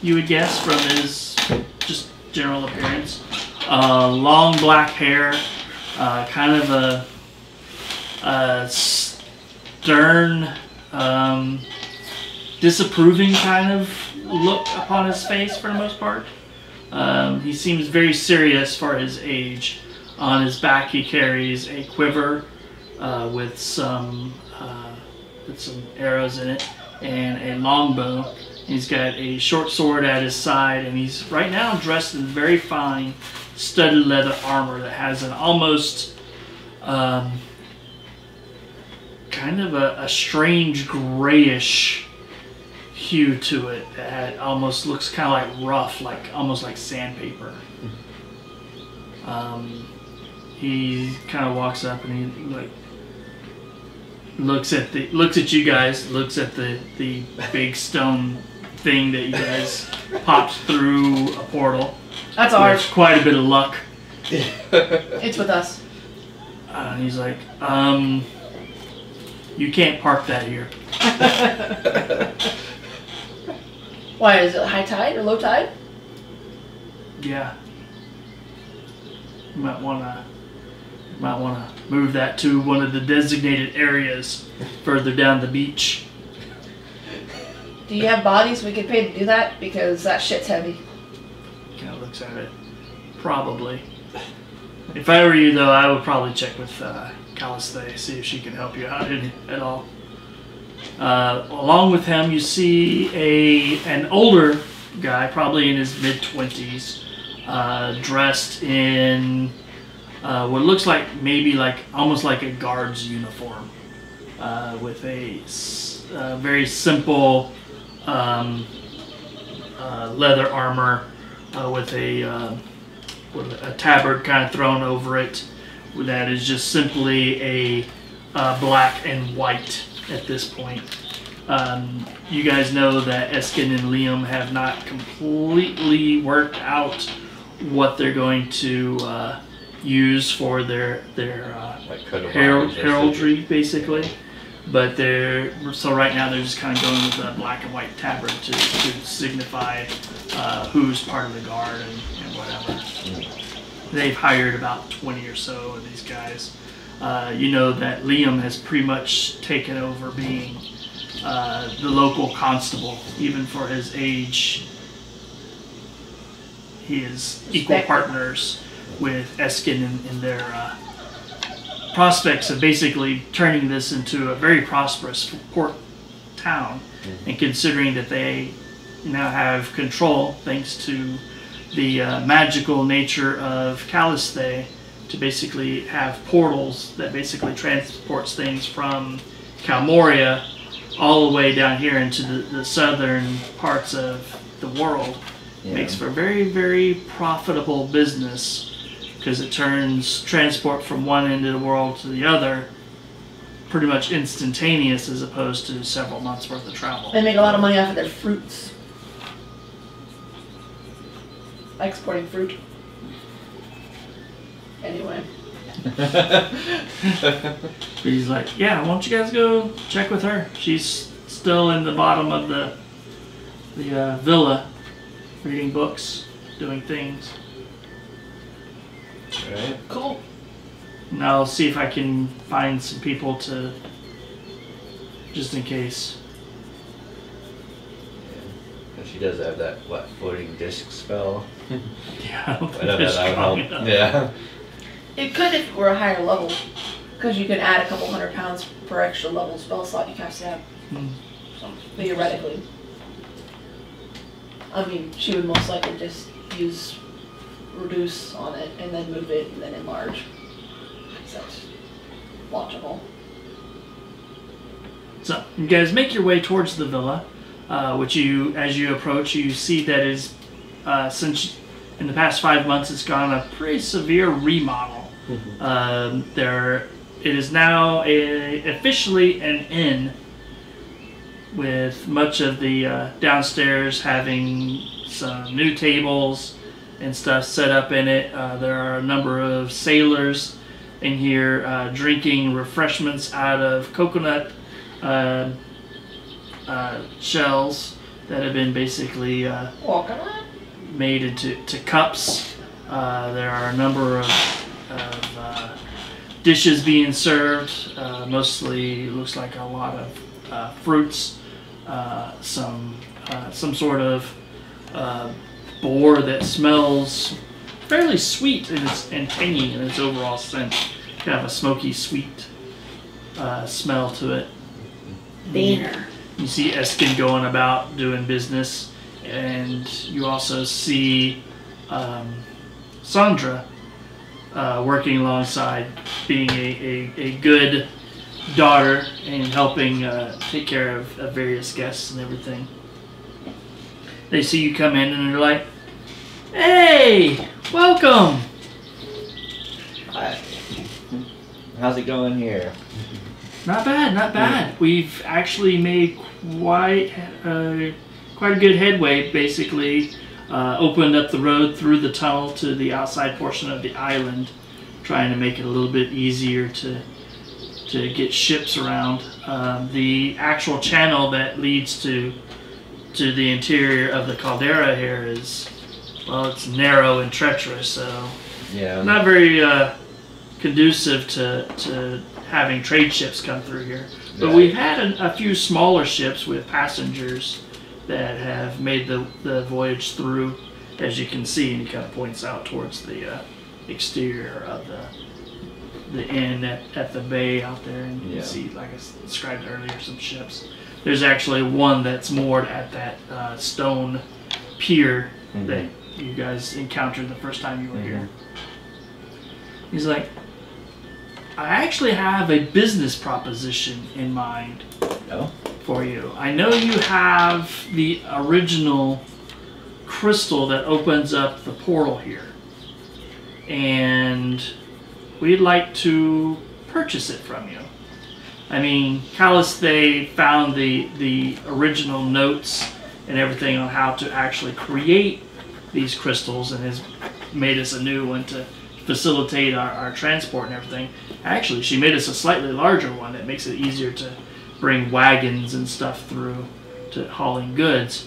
Speaker 1: you would guess, from his just general appearance. Long black hair, kind of a stern, disapproving kind of look upon his face for the most part. He seems very serious for his age. On his back he carries a quiver with some arrows in it and a longbow. He's got a short sword at his side, and he's right now dressed in very fine studded leather armor that has an almost kind of a strange grayish hue to it that almost looks kind of like rough, almost like sandpaper. He kind of walks up and he looks at you guys, looks at the big stone thing that you guys popped through a portal.
Speaker 4: That's ours.
Speaker 1: Quite a bit of luck.
Speaker 4: It's with us.
Speaker 1: He's like, you can't park that here.
Speaker 4: Why, is it high tide or low tide?
Speaker 1: Yeah. You might wanna move that to one of the designated areas further down the beach.
Speaker 4: Do you have bodies we could pay to do that? Because that shit's heavy.
Speaker 1: Kind of looks at it. Probably. If I were you, though, I would probably check with Calisthe, see if she can help you out at all. Along with him, you see an older guy, probably in his mid-20s, dressed in what looks like almost like a guard's uniform, with a very simple leather armor with a tabard kind of thrown over it. That is just simply a black and white at this point. You guys know that Eskin and Liam have not completely worked out what they're going to use for their heraldry, basically. But so right now they're just kind of going with the black and white tabard to signify who's part of the guard and whatever. They've hired about 20 or so of these guys. you know that Liam has pretty much taken over being the local constable. Even for his age, he is equal partners with Eskin in their prospects of basically turning this into a very prosperous port town. And considering that they now have control, thanks to the magical nature of Calisthe, to basically have portals that basically transports things from Calmoria all the way down here into the southern parts of the world. Makes for very, very profitable business, because it turns transport from one end of the world to the other pretty much instantaneous, as opposed to several months worth of travel.
Speaker 4: They make a lot of money off of their fruits. Exporting fruit. Anyway.
Speaker 1: He's like, yeah, why don't you guys go check with her? She's still in the bottom of the villa, reading books, doing things.
Speaker 2: Alright.
Speaker 4: Cool.
Speaker 1: And I'll see if I can find some people to, just in case.
Speaker 2: And she does have that, what, floating disc spell?
Speaker 1: Yeah, I don't think
Speaker 2: I know
Speaker 1: they're
Speaker 2: that
Speaker 1: strong
Speaker 2: would help.
Speaker 1: enough.
Speaker 2: Yeah.
Speaker 4: It could if it were a higher level, because you can add a couple £100 per extra level spell slot you have to have. So, theoretically. I mean, she would most likely just use reduce on it and then move it and then enlarge. So that's logical.
Speaker 1: So you guys make your way towards the villa, which as you approach, you see that is since in the past 5 months it's gone a pretty severe remodel. It is now officially an inn, with much of the downstairs having some new tables and stuff set up in it. There are a number of sailors in here drinking refreshments out of coconut shells that have been basically made into cups. There are a number of dishes being served. Mostly looks like a lot of fruits, some sort of boar that smells fairly sweet and tangy in its overall scent. Kind of a smoky, sweet smell to it.
Speaker 4: Dinner.
Speaker 1: You see Eskin going about doing business, and you also see Sandra working alongside, being a good daughter and helping take care of various guests and everything. They see you come in and they're like, "Hey, welcome."
Speaker 2: Hi. How's it going here?
Speaker 1: Not bad, not bad. We've actually made quite a good headway. Basically, opened up the road through the tunnel to the outside portion of the island, trying to make it a little bit easier to get ships around. The actual channel that leads to the interior of the caldera here is, well, it's narrow and treacherous, so not very conducive to having trade ships come through here. But we've had a few smaller ships with passengers that have made the voyage through, as you can see, and he kind of points out towards the exterior of the inn at the bay out there, and you can see, like I described earlier, some ships. There's actually one that's moored at that stone pier that you guys encountered the first time you were here. He's like, I actually have a business proposition in mind for you. I know you have the original crystal that opens up the portal here, and we'd like to purchase it from you. I mean, Calisthe found the original notes and everything on how to actually create these crystals, and has made us a new one to facilitate our transport and everything. Actually, she made us a slightly larger one that makes it easier to bring wagons and stuff through to hauling goods.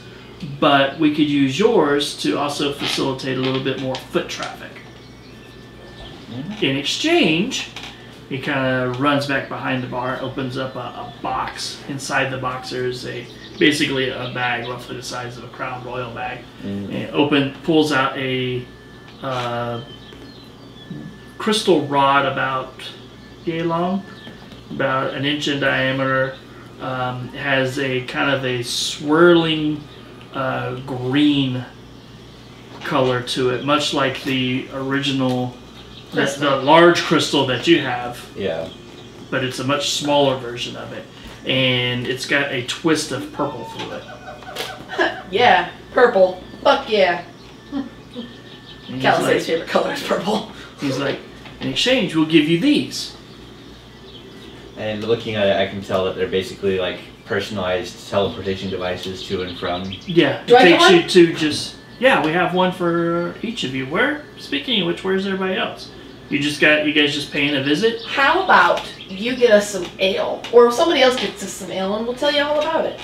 Speaker 1: But we could use yours to also facilitate a little bit more foot traffic. In exchange, He kind of runs back behind the bar, opens up a box. Inside the box there's basically a bag roughly the size of a Crown Royal bag. And pulls out a crystal rod about yay long, about an inch in diameter. Has a kind of a swirling green color to it, much like the original, the large crystal that you have.
Speaker 2: Yeah.
Speaker 1: But it's a much smaller version of it, and it's got a twist of purple through it.
Speaker 4: Yeah, purple. Fuck yeah. Calisa's favorite color is purple.
Speaker 1: He's like, in exchange, we'll give you these.
Speaker 2: And looking at it, I can tell that they're basically like personalized teleportation devices to and from.
Speaker 1: Yeah,
Speaker 4: Do
Speaker 1: it
Speaker 4: I get
Speaker 1: takes you
Speaker 4: one?
Speaker 1: to just. Yeah, we have one for each of you. Speaking of which, where's everybody else? You guys just paying a visit?
Speaker 4: How about you get us some ale, or somebody else gets us some ale, and we'll tell you all about it.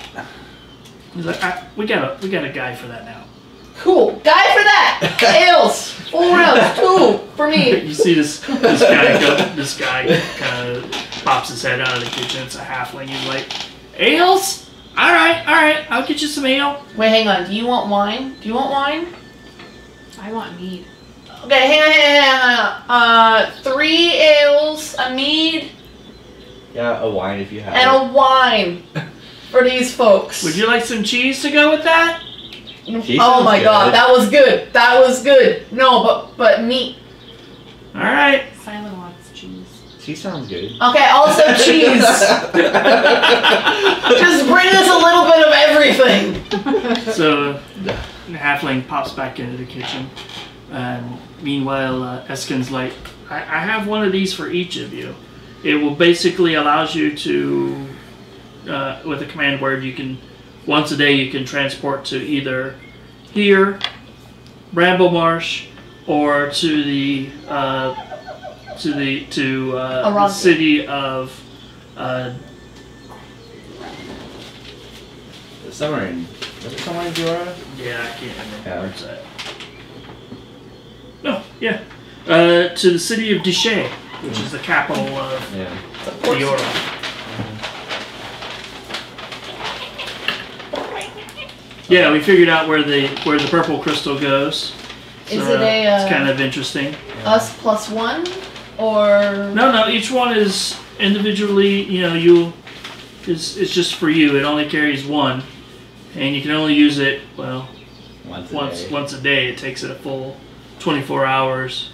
Speaker 1: He's like, we got a guy for that now.
Speaker 4: Cool, guy for that. Ales, 4 rounds, 2 for me.
Speaker 1: You see this guy kind of pops his head out of the kitchen. It's a halfling. He's like, ales? All right, I'll get you some ale.
Speaker 4: Wait, hang on. Do you want wine?
Speaker 3: I want mead.
Speaker 4: Okay, hang on. 3 ales, a mead,
Speaker 2: Yeah, a wine if you have.
Speaker 4: and a wine for these folks.
Speaker 1: Would you like some cheese to go with that?
Speaker 2: Cheese
Speaker 4: Oh
Speaker 2: sounds
Speaker 4: my
Speaker 2: good.
Speaker 4: god, that was good. No, but meat.
Speaker 1: All right.
Speaker 3: Sylen wants cheese.
Speaker 2: She sounds good.
Speaker 4: Okay, also cheese. Just bring us a little bit of everything.
Speaker 1: So the halfling pops back into the kitchen, and meanwhile, Eskin's like, I have one of these for each of you. It will basically allows you to, with a command word, you can once a day you can transport to either here, Bramble Marsh, or to the city of
Speaker 2: Somewhere in. Was it somewhere in Jorah?
Speaker 1: yeah, I can't remember
Speaker 2: Yeah.
Speaker 1: where it's at. No, yeah, to the city of Dishay, which is the capital of
Speaker 2: Yeah.
Speaker 1: Diora. Yeah, we figured out where the purple crystal goes. So
Speaker 4: Is it a,
Speaker 1: it's kind of interesting.
Speaker 4: Us plus 1, or
Speaker 1: No, each one is individually. It's just for you. It only carries 1, and you can only use it once a day. It takes it a full 24 hours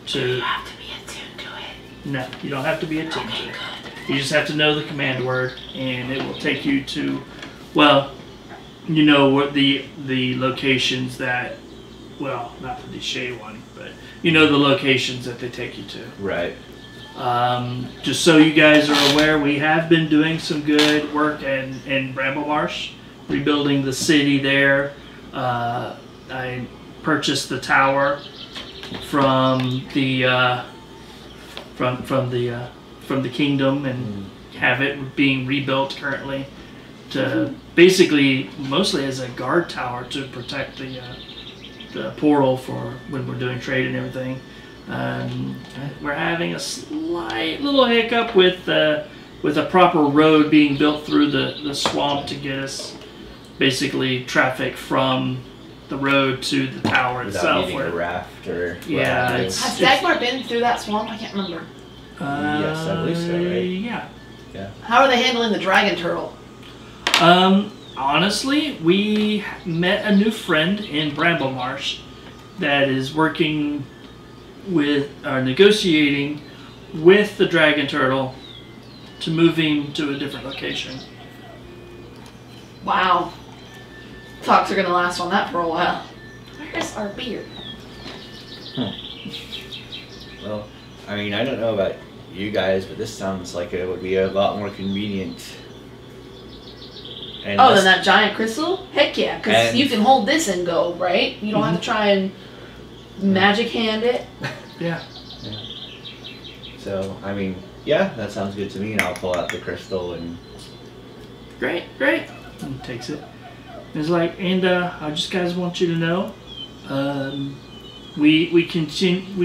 Speaker 1: to.
Speaker 4: you have to be attuned to it?
Speaker 1: No, you don't have to be attuned to it. You just have to know the command word, and it will take you to, what the locations that, not the Deshay one, but the locations that they take you to.
Speaker 2: Right.
Speaker 1: Just so you guys are aware, we have been doing some good work in Bramble Marsh, rebuilding the city there. I purchased the tower from the from the kingdom and have it being rebuilt currently to basically mostly as a guard tower to protect the portal for when we're doing trade and everything. We're having a slight little hiccup with a proper road being built through the swamp to get us basically traffic from the road to the tower
Speaker 2: Without
Speaker 1: itself.
Speaker 2: needing a raft or.
Speaker 1: Yeah,
Speaker 2: whatever.
Speaker 4: Has Dagmar been through that swamp? I can't remember.
Speaker 2: Yes, I believe so, right?
Speaker 1: Yeah.
Speaker 2: Yeah.
Speaker 4: How are they handling the dragon turtle?
Speaker 1: Honestly, we met a new friend in Bramble Marsh that is working with, negotiating with the dragon turtle to move him to a different location.
Speaker 4: Wow. Talks are gonna last on that for a while. Where's our beer?
Speaker 2: Well, I mean, I don't know about you guys, but this sounds like it would be a lot more convenient. And
Speaker 4: Oh, then that giant crystal? Heck yeah, because
Speaker 2: And-
Speaker 4: you can hold this and go, right? You don't have to try and magic hand it.
Speaker 1: Yeah.
Speaker 2: So, I mean, yeah, that sounds good to me, and I'll pull out the crystal and.
Speaker 1: Great. And he takes it. It's like, and I just guys want you to know, we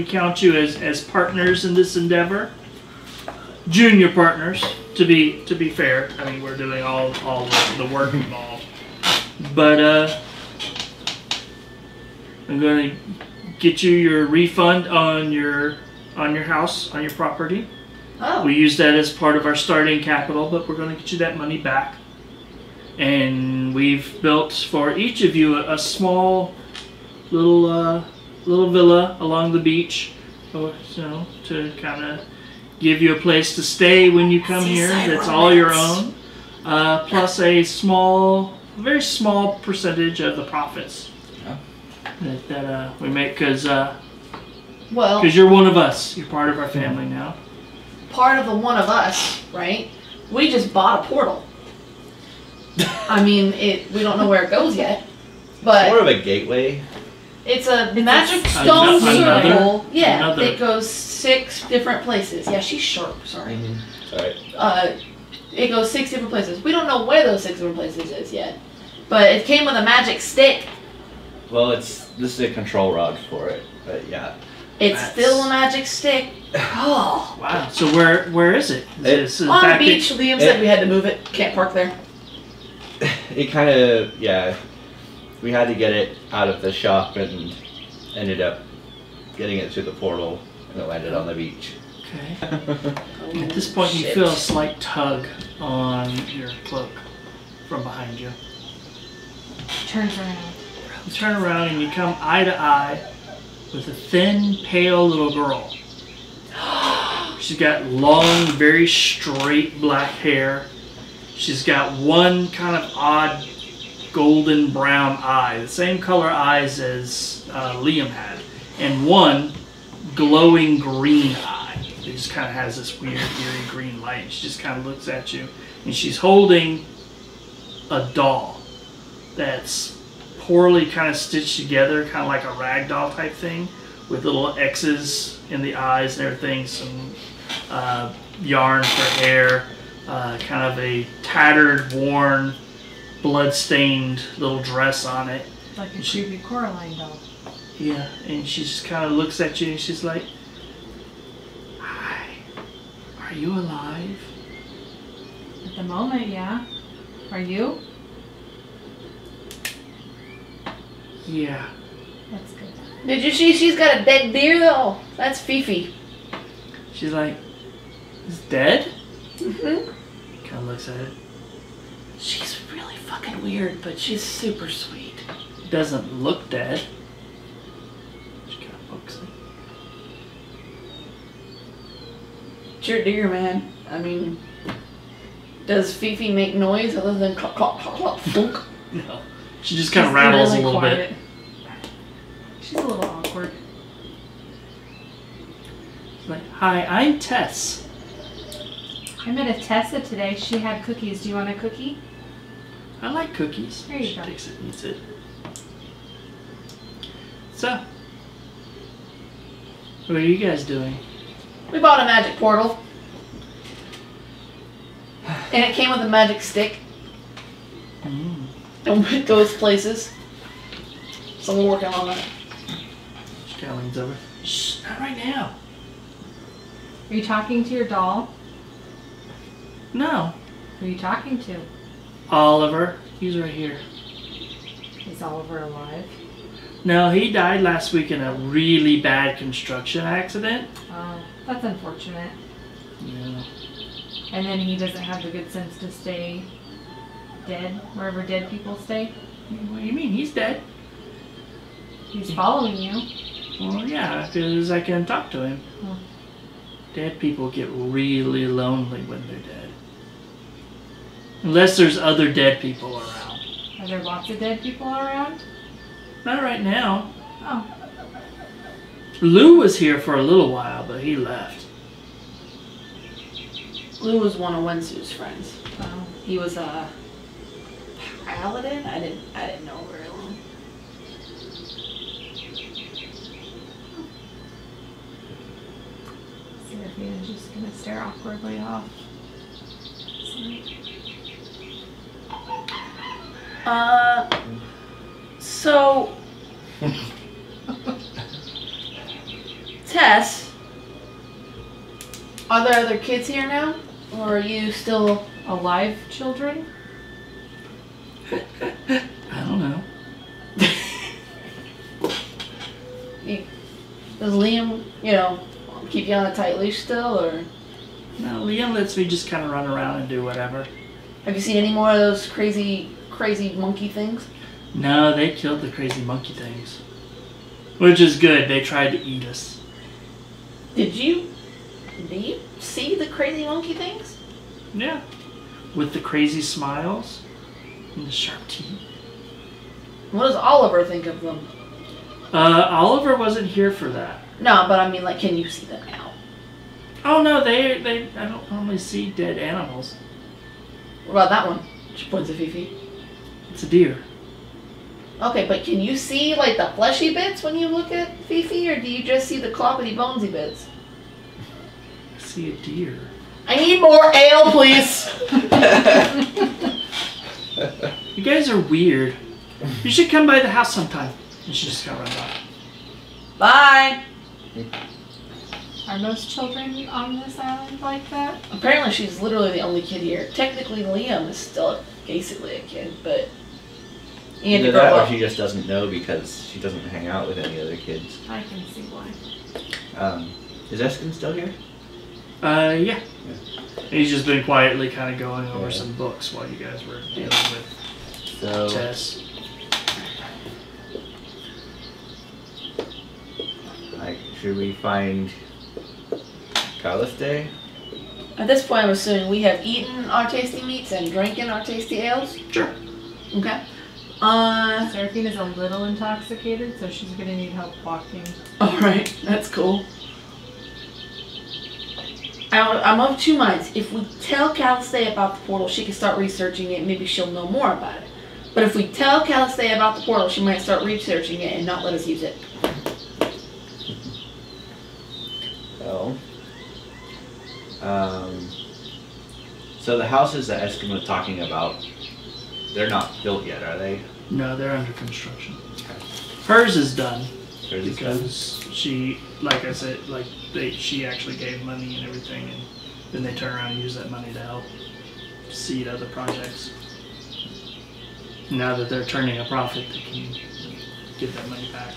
Speaker 1: count you as partners in this endeavor. junior partners. To be fair, I mean we're doing all the work involved. But I'm gonna get you your refund on your house, on your property.
Speaker 4: Oh.
Speaker 1: We use that as part of our starting capital, but we're gonna get you that money back. And we've built for each of you a small little villa along the beach, to kind of give you a place to stay when you come here. That's all your own, plus a very small percentage of the profits that we make, because you're one of us. You're part of our family now.
Speaker 4: Part of the one of us, right? We just bought a portal. I mean, we don't know where it goes yet, but
Speaker 2: more of a gateway.
Speaker 4: It's a magic stone circle. Yeah,
Speaker 1: another.
Speaker 4: It goes 6 different places. Yeah, she's sharp. Sorry.
Speaker 2: Sorry.
Speaker 4: It goes 6 different places. We don't know where those 6 different places is yet, but it came with a magic stick.
Speaker 2: Well, this is a control rod for it, but yeah.
Speaker 4: It's still a magic stick. Oh.
Speaker 1: Wow. So where is it? Is it
Speaker 4: on the beach. Liam said we had to move it. Can't park there.
Speaker 2: It kind of, yeah. We had to get it out of the shop and ended up getting it through the portal, and it landed on the beach.
Speaker 1: Okay. At this point, you feel a slight tug on your cloak from behind you.
Speaker 3: Turns around.
Speaker 1: You turn around and you come eye to eye with a thin, pale little girl. She's got long, very straight black hair. She's got one kind of odd golden brown eye, the same color eyes as Liam had, and one glowing green eye. It just kind of has this weird, eerie green light. She just kind of looks at you, and she's holding a doll that's poorly kind of stitched together, kind of like a rag doll type thing, with little X's in the eyes and everything, some yarn for hair, kind of a tattered, worn, blood-stained little dress on it.
Speaker 3: Like a creepy Coraline doll.
Speaker 1: Yeah, and she just kind of looks at you and she's like, "Hi, are you alive?"
Speaker 3: At the moment, yeah. Are you?
Speaker 1: Yeah.
Speaker 3: That's good.
Speaker 4: Did you see she's got a dead deer though? That's Fifi.
Speaker 1: She's like, "Is dead?"
Speaker 4: Mm-hmm.
Speaker 1: Kind of looks at it.
Speaker 4: She's really fucking weird, but she's super sweet.
Speaker 1: Doesn't look dead. She kind of pokes it.
Speaker 4: It's your deer, man. I mean, does Fifi make noise other than clop, clop, clop, clop, flunk?
Speaker 1: No. She just kind of rattles
Speaker 3: really
Speaker 1: a little
Speaker 3: quiet.
Speaker 1: bit.
Speaker 3: She's a little awkward.
Speaker 1: She's like, "Hi, I'm Tess."
Speaker 3: I met a Tessa today. She had cookies. Do you want a cookie?
Speaker 1: I like cookies.
Speaker 3: There you
Speaker 1: She
Speaker 3: go.
Speaker 1: takes it and eats it. So, what are you guys doing?
Speaker 4: We bought a magic portal. And it came with a magic stick.
Speaker 1: Mm.
Speaker 4: And it goes places. So we're working on that.
Speaker 1: She kind of leans over. Shh, not right now.
Speaker 3: Are you talking to your doll?
Speaker 1: No.
Speaker 3: Who are you talking to?
Speaker 1: Oliver. He's right here.
Speaker 3: Is Oliver alive?
Speaker 1: No, he died last week in a really bad construction accident.
Speaker 3: Oh, that's unfortunate.
Speaker 1: Yeah.
Speaker 3: And then he doesn't have the good sense to stay dead, wherever dead people stay.
Speaker 1: What do you mean? He's dead.
Speaker 3: He's following you.
Speaker 1: Well, yeah, because I can talk to him.
Speaker 3: Oh.
Speaker 1: Dead people get really lonely when they're dead. Unless there's other dead people around.
Speaker 3: Are there lots of dead people around?
Speaker 1: Not right now.
Speaker 3: Oh.
Speaker 1: Lou was here for a little while, but he left.
Speaker 4: Lou was one of Wentsu's friends.
Speaker 3: Oh.
Speaker 4: He was a paladin? I didn't know very long.
Speaker 3: Seraphina's just gonna stare awkwardly off.
Speaker 4: So Tess, Are there other kids here now? Or are you still...
Speaker 3: Alive children?
Speaker 1: I don't know.
Speaker 4: Does Liam, keep you on a tight leash still, or...
Speaker 1: No, Liam lets me just kind of run around and do whatever.
Speaker 4: Have you seen any more of those crazy monkey things?
Speaker 1: No, they killed the crazy monkey things. Which is good. They tried to eat us.
Speaker 4: Did you see the crazy monkey things?
Speaker 1: Yeah. With the crazy smiles and the sharp teeth.
Speaker 4: What does Oliver think of them?
Speaker 1: Oliver wasn't here for that.
Speaker 4: No, but I mean, like, can you see them now?
Speaker 1: Oh no, I don't normally see dead animals.
Speaker 4: What about that one? She points at Fifi.
Speaker 1: It's a deer.
Speaker 4: Okay, but can you see, like, the fleshy bits when you look at Fifi, or do you just see the cloppity bonesy bits?
Speaker 1: I see a deer.
Speaker 4: I need more ale, please!
Speaker 1: You guys are weird. You should come by the house sometime. And she just got run off.
Speaker 4: Bye!
Speaker 3: Are most children on this island like that?
Speaker 4: Apparently she's literally the only kid here. Technically Liam is still basically a kid, but... You need to
Speaker 2: Either
Speaker 4: grow
Speaker 2: that or
Speaker 4: up.
Speaker 2: she just doesn't know because she doesn't hang out with any other kids.
Speaker 3: I can see why.
Speaker 2: Is Eskin still here?
Speaker 1: Yeah. He's just been quietly kind of going over
Speaker 2: Yeah.
Speaker 1: some books while you guys were dealing with
Speaker 2: So,
Speaker 1: Tess.
Speaker 2: should we find Caliste?
Speaker 4: At this point I'm assuming we have eaten our tasty meats and drinking our tasty ales.
Speaker 1: Sure.
Speaker 4: Okay.
Speaker 3: Seraphina's a little intoxicated, so she's gonna need help walking.
Speaker 4: Alright, that's cool. I'm of two minds. If we tell Caliste about the portal, she can start researching it, maybe she'll know more about it. But if we tell Caliste about the portal, she might start researching it and not let us use it.
Speaker 2: Well, so the houses that Eskin was talking about, they're not built yet, are they?
Speaker 1: No, they're under construction. Hers is done
Speaker 2: Hers is done?
Speaker 1: because she, like I said, she actually gave money and everything, and then they turn around and use that money to help seed other projects. Now that they're turning a profit, they can give that money back.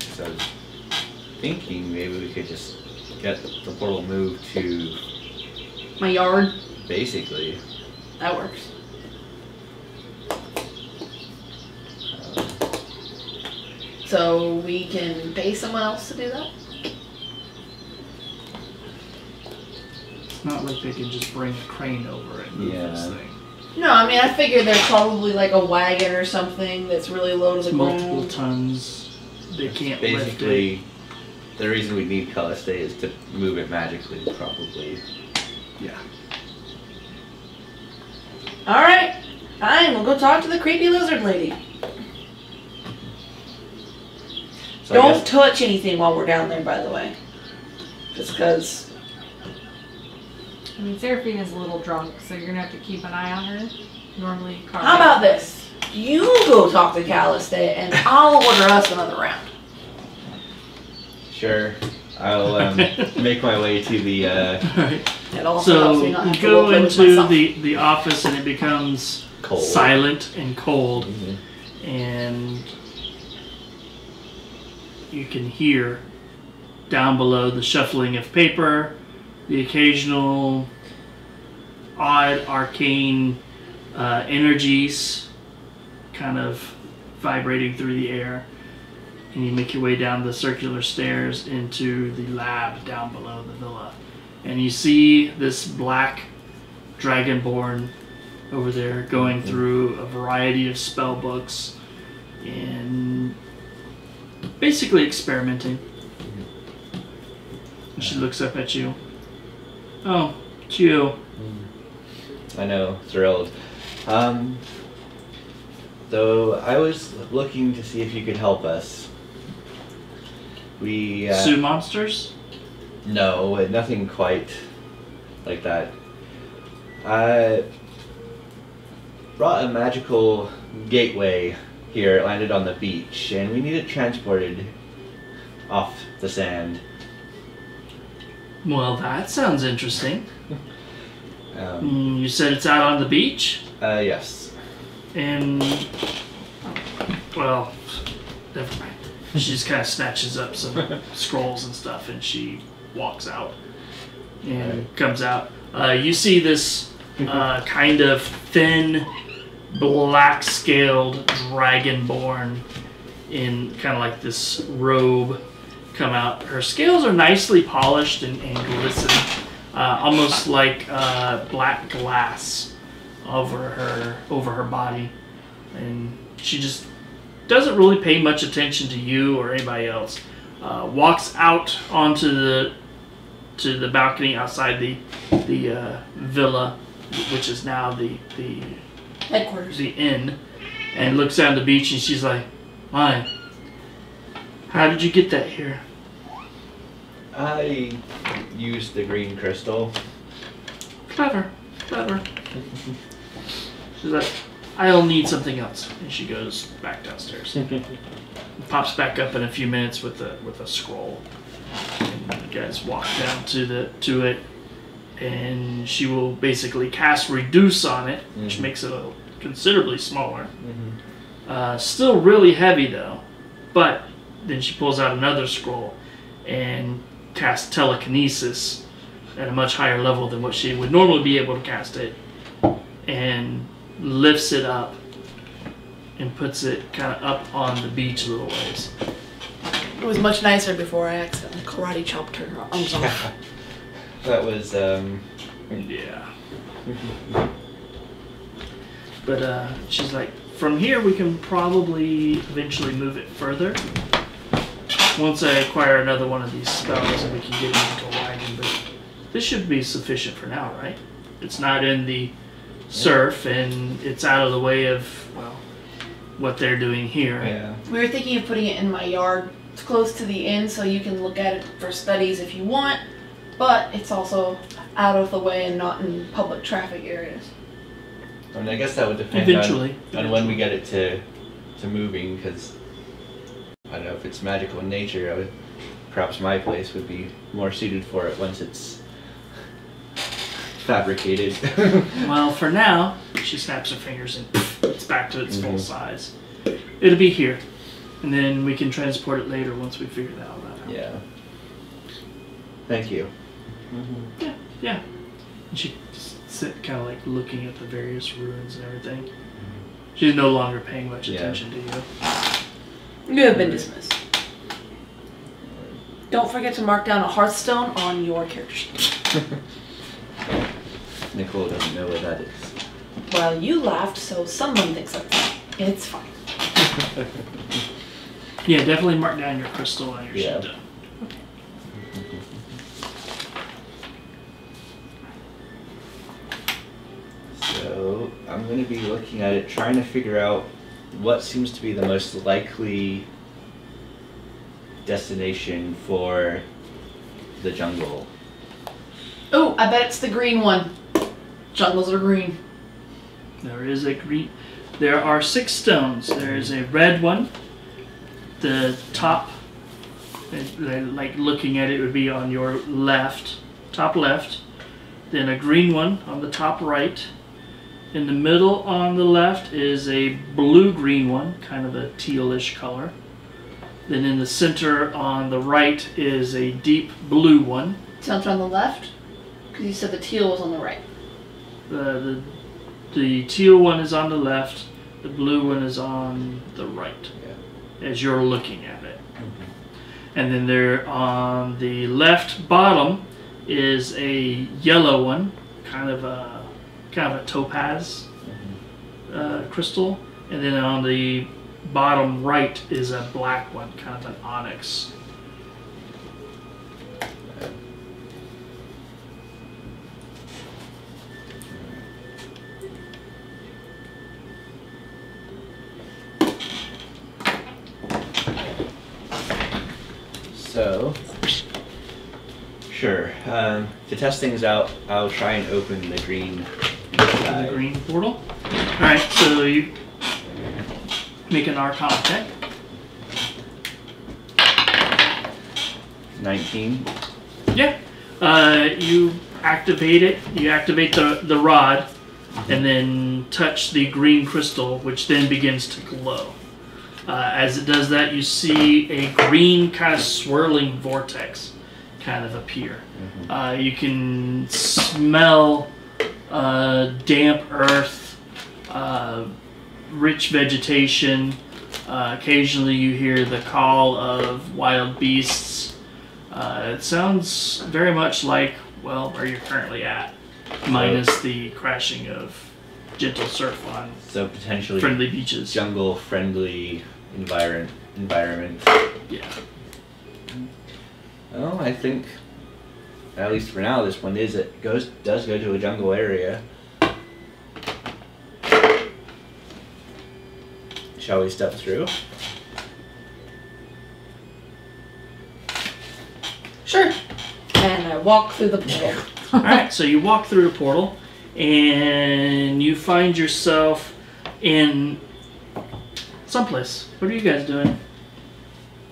Speaker 2: So I was thinking maybe we could just get the portal moved to
Speaker 4: My yard,
Speaker 2: basically.
Speaker 4: that works. So we can pay someone else to do that?
Speaker 1: It's not like they can just bring a crane over and move this
Speaker 2: Yeah.
Speaker 1: thing.
Speaker 4: No, I mean, I figured there's probably like a wagon or something that's really low to
Speaker 1: It's
Speaker 4: the
Speaker 1: multiple
Speaker 4: ground.
Speaker 1: tons. They can't lift it.
Speaker 2: Basically, the reason we need Caliste is to move it magically, probably.
Speaker 1: Yeah.
Speaker 4: Alright, fine, we'll go talk to the creepy lizard lady.
Speaker 2: So I
Speaker 4: Don't
Speaker 2: guess-
Speaker 4: touch anything while we're down there, by the way. Just because.
Speaker 3: I mean, Seraphina's a little drunk, so you're gonna have to keep an eye on her. Normally,
Speaker 4: How about this? You go talk to Caliste and I'll order us another round.
Speaker 2: Sure. I'll make my way to the.
Speaker 1: Alright.
Speaker 4: It also helps
Speaker 1: So
Speaker 4: me not have
Speaker 1: you
Speaker 4: to
Speaker 1: go
Speaker 4: roleplay with
Speaker 1: into
Speaker 4: myself.
Speaker 1: the office and it becomes
Speaker 2: Cold.
Speaker 1: silent and cold,
Speaker 2: Mhm.
Speaker 1: and you can hear down below the shuffling of paper, the occasional odd arcane energies kind of vibrating through the air, and you make your way down the circular stairs into the lab down below the villa, and you see this black dragonborn over there going through a variety of spell books and basically experimenting. And she looks up at you. Oh, it's you.
Speaker 2: I know, thrilled. Though I was looking to see if you could help us. We
Speaker 1: Sue monsters?
Speaker 2: no, nothing quite like that. I brought a magical gateway here. It landed on the beach, and we need it transported off the sand.
Speaker 1: Well, that sounds interesting.
Speaker 2: Um,
Speaker 1: You said it's out on the beach?
Speaker 2: yes.
Speaker 1: And, well, never mind. She just kind of snatches up some scrolls and stuff, and she walks out and comes out. You see this kind of thin, black-scaled dragonborn in kind of like this robe come out. Her scales are nicely polished and glisten, almost like black glass over her body, and she just doesn't really pay much attention to you or anybody else. Walks out onto the balcony outside the villa, which is now the
Speaker 4: Headquarters.
Speaker 1: the inn, and looks down the beach, and she's like, "Why? How did you get that here?"
Speaker 2: I used the green crystal.
Speaker 1: Clever. She's like, "I'll need something else," and she goes back downstairs. Pops back up in a few minutes with a scroll. And you guys walk down to it, and she will basically cast reduce on it, which makes it considerably smaller. Still really heavy though, but then she pulls out another scroll and casts telekinesis at a much higher level than what she would normally be able to cast it, and lifts it up and puts it kind of up on the beach a little ways.
Speaker 4: It was much nicer before I accidentally karate chopped her arms off.
Speaker 2: That was,
Speaker 1: Yeah. But she's like, from here we can probably eventually move it further. Once I acquire another one of these spells and we can get it into wagon, but this should be sufficient for now, right? It's not in the surf and it's out of the way of, well, what they're doing here.
Speaker 2: yeah.
Speaker 4: We were thinking of putting it in my yard. It's close to the inn, so you can look at it for studies if you want, but it's also out of the way and not in public traffic areas.
Speaker 2: I mean, I guess that would depend on when we get it to moving, because I don't know if it's magical in nature. Perhaps my place would be more suited for it once it's fabricated.
Speaker 1: Well, for now, she snaps her fingers and it's back to its full size. It'll be here, and then we can transport it later once we figure that out.
Speaker 2: Yeah. Thank you.
Speaker 1: Yeah. And she just sit kind of like looking at the various ruins and everything. She's no longer paying much attention to you.
Speaker 4: You have been dismissed. Don't forget to mark down a Hearthstone on your character sheet.
Speaker 2: Nicole doesn't know where that is.
Speaker 4: Well, you laughed, so someone thinks like that. It's fine.
Speaker 1: Yeah, definitely mark down your crystal on your sheet.
Speaker 2: So I'm going to be looking at it, trying to figure out what seems to be the most likely destination for the jungle.
Speaker 4: Oh, I bet it's the green one. Jungles are green.
Speaker 1: There is a green. There are 6 stones. There is a red one. The top, like looking at it, would be on your left, top left. Then a green one on the top right. In the middle on the left is a blue-green one, kind of a tealish color. Then in the center on the right is a deep blue one.
Speaker 4: Sounds on the left? Because you said the teal was on the right.
Speaker 1: The teal one is on the left. The blue one is on the right, as you're looking at it. And then there on the left bottom is a yellow one, kind of a topaz crystal, and then on the bottom right is a black one, kind of an onyx.
Speaker 2: So, sure. To test things out, I'll try and open the green.
Speaker 1: The green portal. All right, so you make an Arcana check.
Speaker 2: 19.
Speaker 1: Yeah. You activate it. You activate the rod, and then touch the green crystal, which then begins to glow. As it does that, you see a green kind of swirling vortex kind of appear. You can smell damp earth, rich vegetation. Occasionally you hear the call of wild beasts. It sounds very much like, well, where you're currently at, minus the crashing of gentle surf on
Speaker 2: potentially
Speaker 1: friendly beaches.
Speaker 2: Jungle-friendly environment.
Speaker 1: Yeah.
Speaker 2: Well, I think, at least for now, this one does go to a jungle area. Shall we step through?
Speaker 4: Sure. And I walk through the portal.
Speaker 1: Alright, so you walk through the portal, and you find yourself in someplace. What are you guys doing?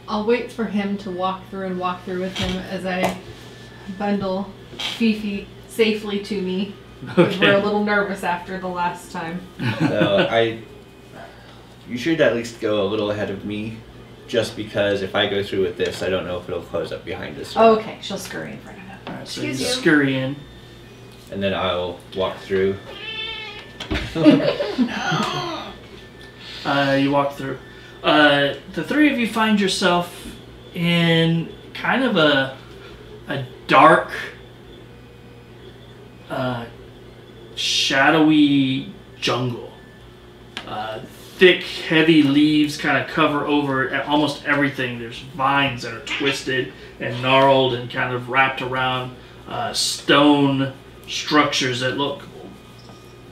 Speaker 3: I'll wait for him to walk through with him as I bundle Fifi safely to me.
Speaker 1: Okay.
Speaker 3: We're a little nervous after the last time.
Speaker 2: So you should at least go a little ahead of me, just because if I go through with this, I don't know if it'll close up behind us.
Speaker 3: Oh, okay, she'll scurry in front of him.
Speaker 1: Alright, so
Speaker 4: Excuse
Speaker 1: you
Speaker 4: you.
Speaker 1: scurry in.
Speaker 2: And then I'll walk through.
Speaker 1: You walk through. The three of you find yourself in kind of a dark, shadowy jungle. Thick, heavy leaves kind of cover over almost everything. There's vines that are twisted and gnarled and kind of wrapped around stone structures that look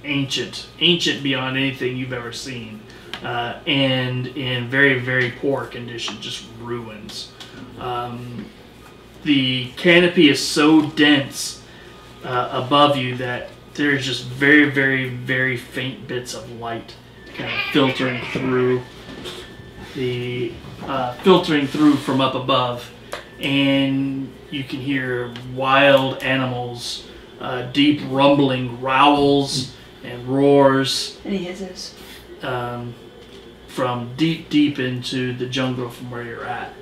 Speaker 1: ancient beyond anything you've ever seen. And in very, very poor condition, just ruins. The canopy is so dense above you that there's just very, very, very faint bits of light kind of filtering through from up above, and you can hear wild animals, deep rumbling growls and roars.
Speaker 4: And he hisses.
Speaker 1: From deep into the jungle from where you're at.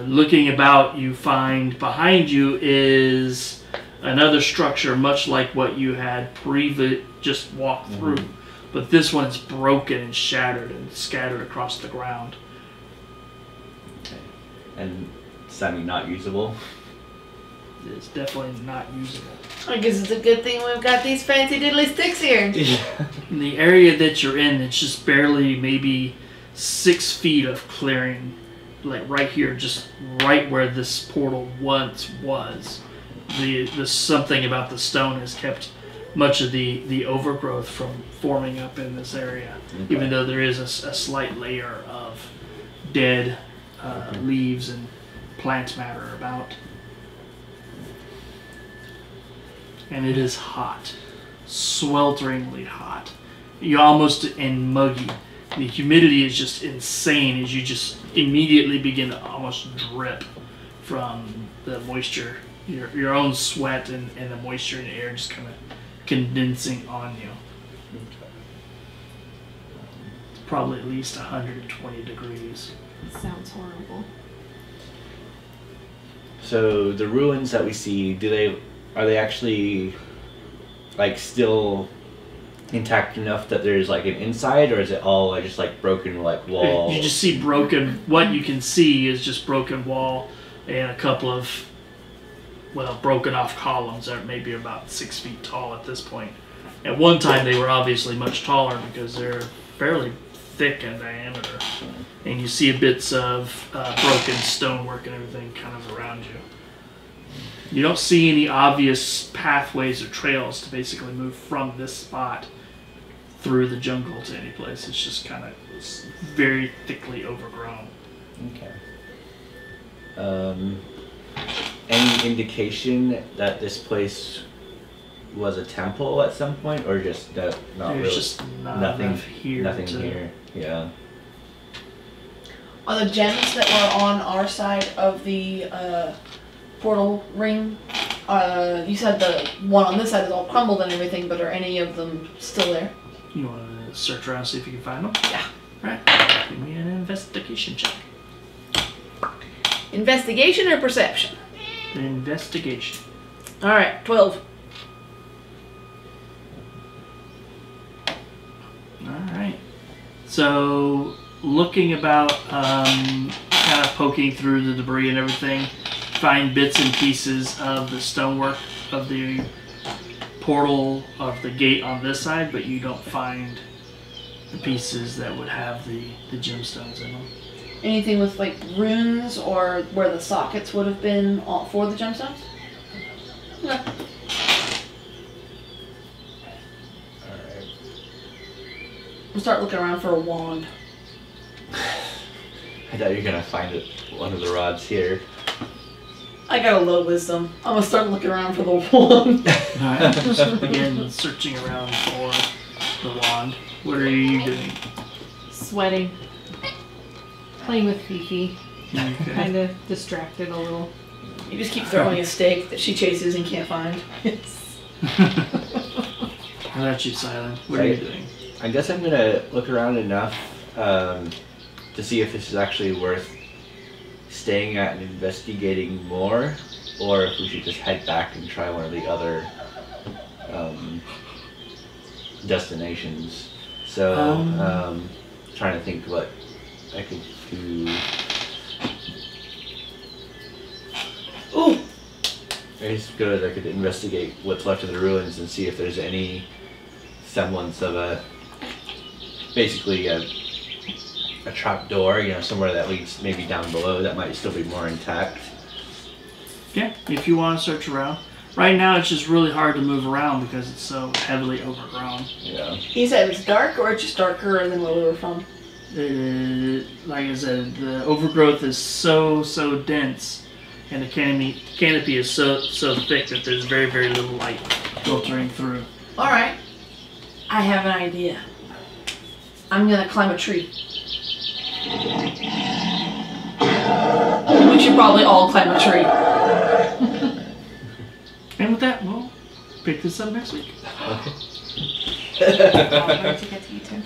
Speaker 1: Looking about, you find behind you is another structure much like what you had just walked through, but this one's broken and shattered and scattered across the ground.
Speaker 2: Okay. And does that mean not usable?
Speaker 1: It's definitely not usable.
Speaker 4: I guess it's a good thing we've got these fancy diddly sticks here.
Speaker 1: In the area that you're in, it's just barely maybe 6 feet of clearing, like right here, just right where this portal once was. The something about the stone has kept much of the overgrowth from forming up in this area, even though there is a slight layer of dead leaves and plant matter about. And it is hot, swelteringly hot. You almost and muggy. The humidity is just insane as you just immediately begin to almost drip from the moisture, your own sweat and the moisture in the air just kind of condensing on you. It's probably at least 120 degrees.
Speaker 3: Sounds horrible.
Speaker 2: So the ruins that we see, are they actually like still intact enough that there's like an inside, or is it all just like broken like wall?
Speaker 1: You just see broken. What you can see is just broken wall and a couple of broken off columns that are maybe about 6 feet tall at this point. At one time they were obviously much taller because they're fairly thick in diameter, and you see bits of broken stonework and everything kind of around you. You don't see any obvious pathways or trails to basically move from this spot through the jungle to any place. It's just kind of very thickly overgrown.
Speaker 2: Okay. Any indication that this place was a temple at some point, or just not
Speaker 1: There's
Speaker 2: really?
Speaker 1: just
Speaker 2: Nothing
Speaker 1: here.
Speaker 2: Nothing here. Yeah.
Speaker 4: Are the gems that were on our side of the portal ring You said the one on this side is all crumbled and everything, but are any of them still there?
Speaker 1: You want to search around, see if you can find them?
Speaker 4: Yeah.
Speaker 1: Right. Give me an investigation check.
Speaker 4: Investigation or perception?
Speaker 1: Investigation.
Speaker 4: Alright, 12.
Speaker 1: Alright. So, looking about, kind of poking through the debris and everything, find bits and pieces of the stonework of the portal of the gate on this side, but you don't find the pieces that would have the gemstones in them.
Speaker 4: Anything with like runes or where the sockets would have been for the gemstones? No.
Speaker 2: Alright.
Speaker 4: We'll start looking around for a wand.
Speaker 2: I doubt you're gonna find it, one of the rods here.
Speaker 4: I got a low wisdom. I'm gonna start looking around for the wand.
Speaker 1: Alright. Again, searching around for the wand. What are you doing?
Speaker 3: Sweating. Playing with Fifi.
Speaker 1: Okay.
Speaker 3: Kind of distracted a little.
Speaker 4: You just keep throwing a steak that she chases and can't find.
Speaker 3: Yes.
Speaker 1: How about you, Sylen? What are you doing?
Speaker 2: I guess I'm gonna look around enough to see if this is actually worth staying at and investigating more, or if we should just head back and try one of the other destinations. So, trying to think what I could do.
Speaker 4: Ooh!
Speaker 2: I suppose I could investigate what's left of the ruins and see if there's any semblance of basically a trap door, you know, somewhere that leads maybe down below that might still be more intact.
Speaker 1: Yeah, if you want to search around. Right now it's just really hard to move around because it's so heavily overgrown.
Speaker 2: Yeah.
Speaker 4: You said it's dark or it's just darker than where we were from?
Speaker 1: Like I said, the overgrowth is so dense, and the canopy is so thick that there's very, very little light filtering through.
Speaker 4: Alright. I have an idea. I'm gonna climb a tree. We should probably all climb a tree.
Speaker 1: And with that, we'll pick this up next week.
Speaker 2: Okay.
Speaker 3: I'll try to get to you too.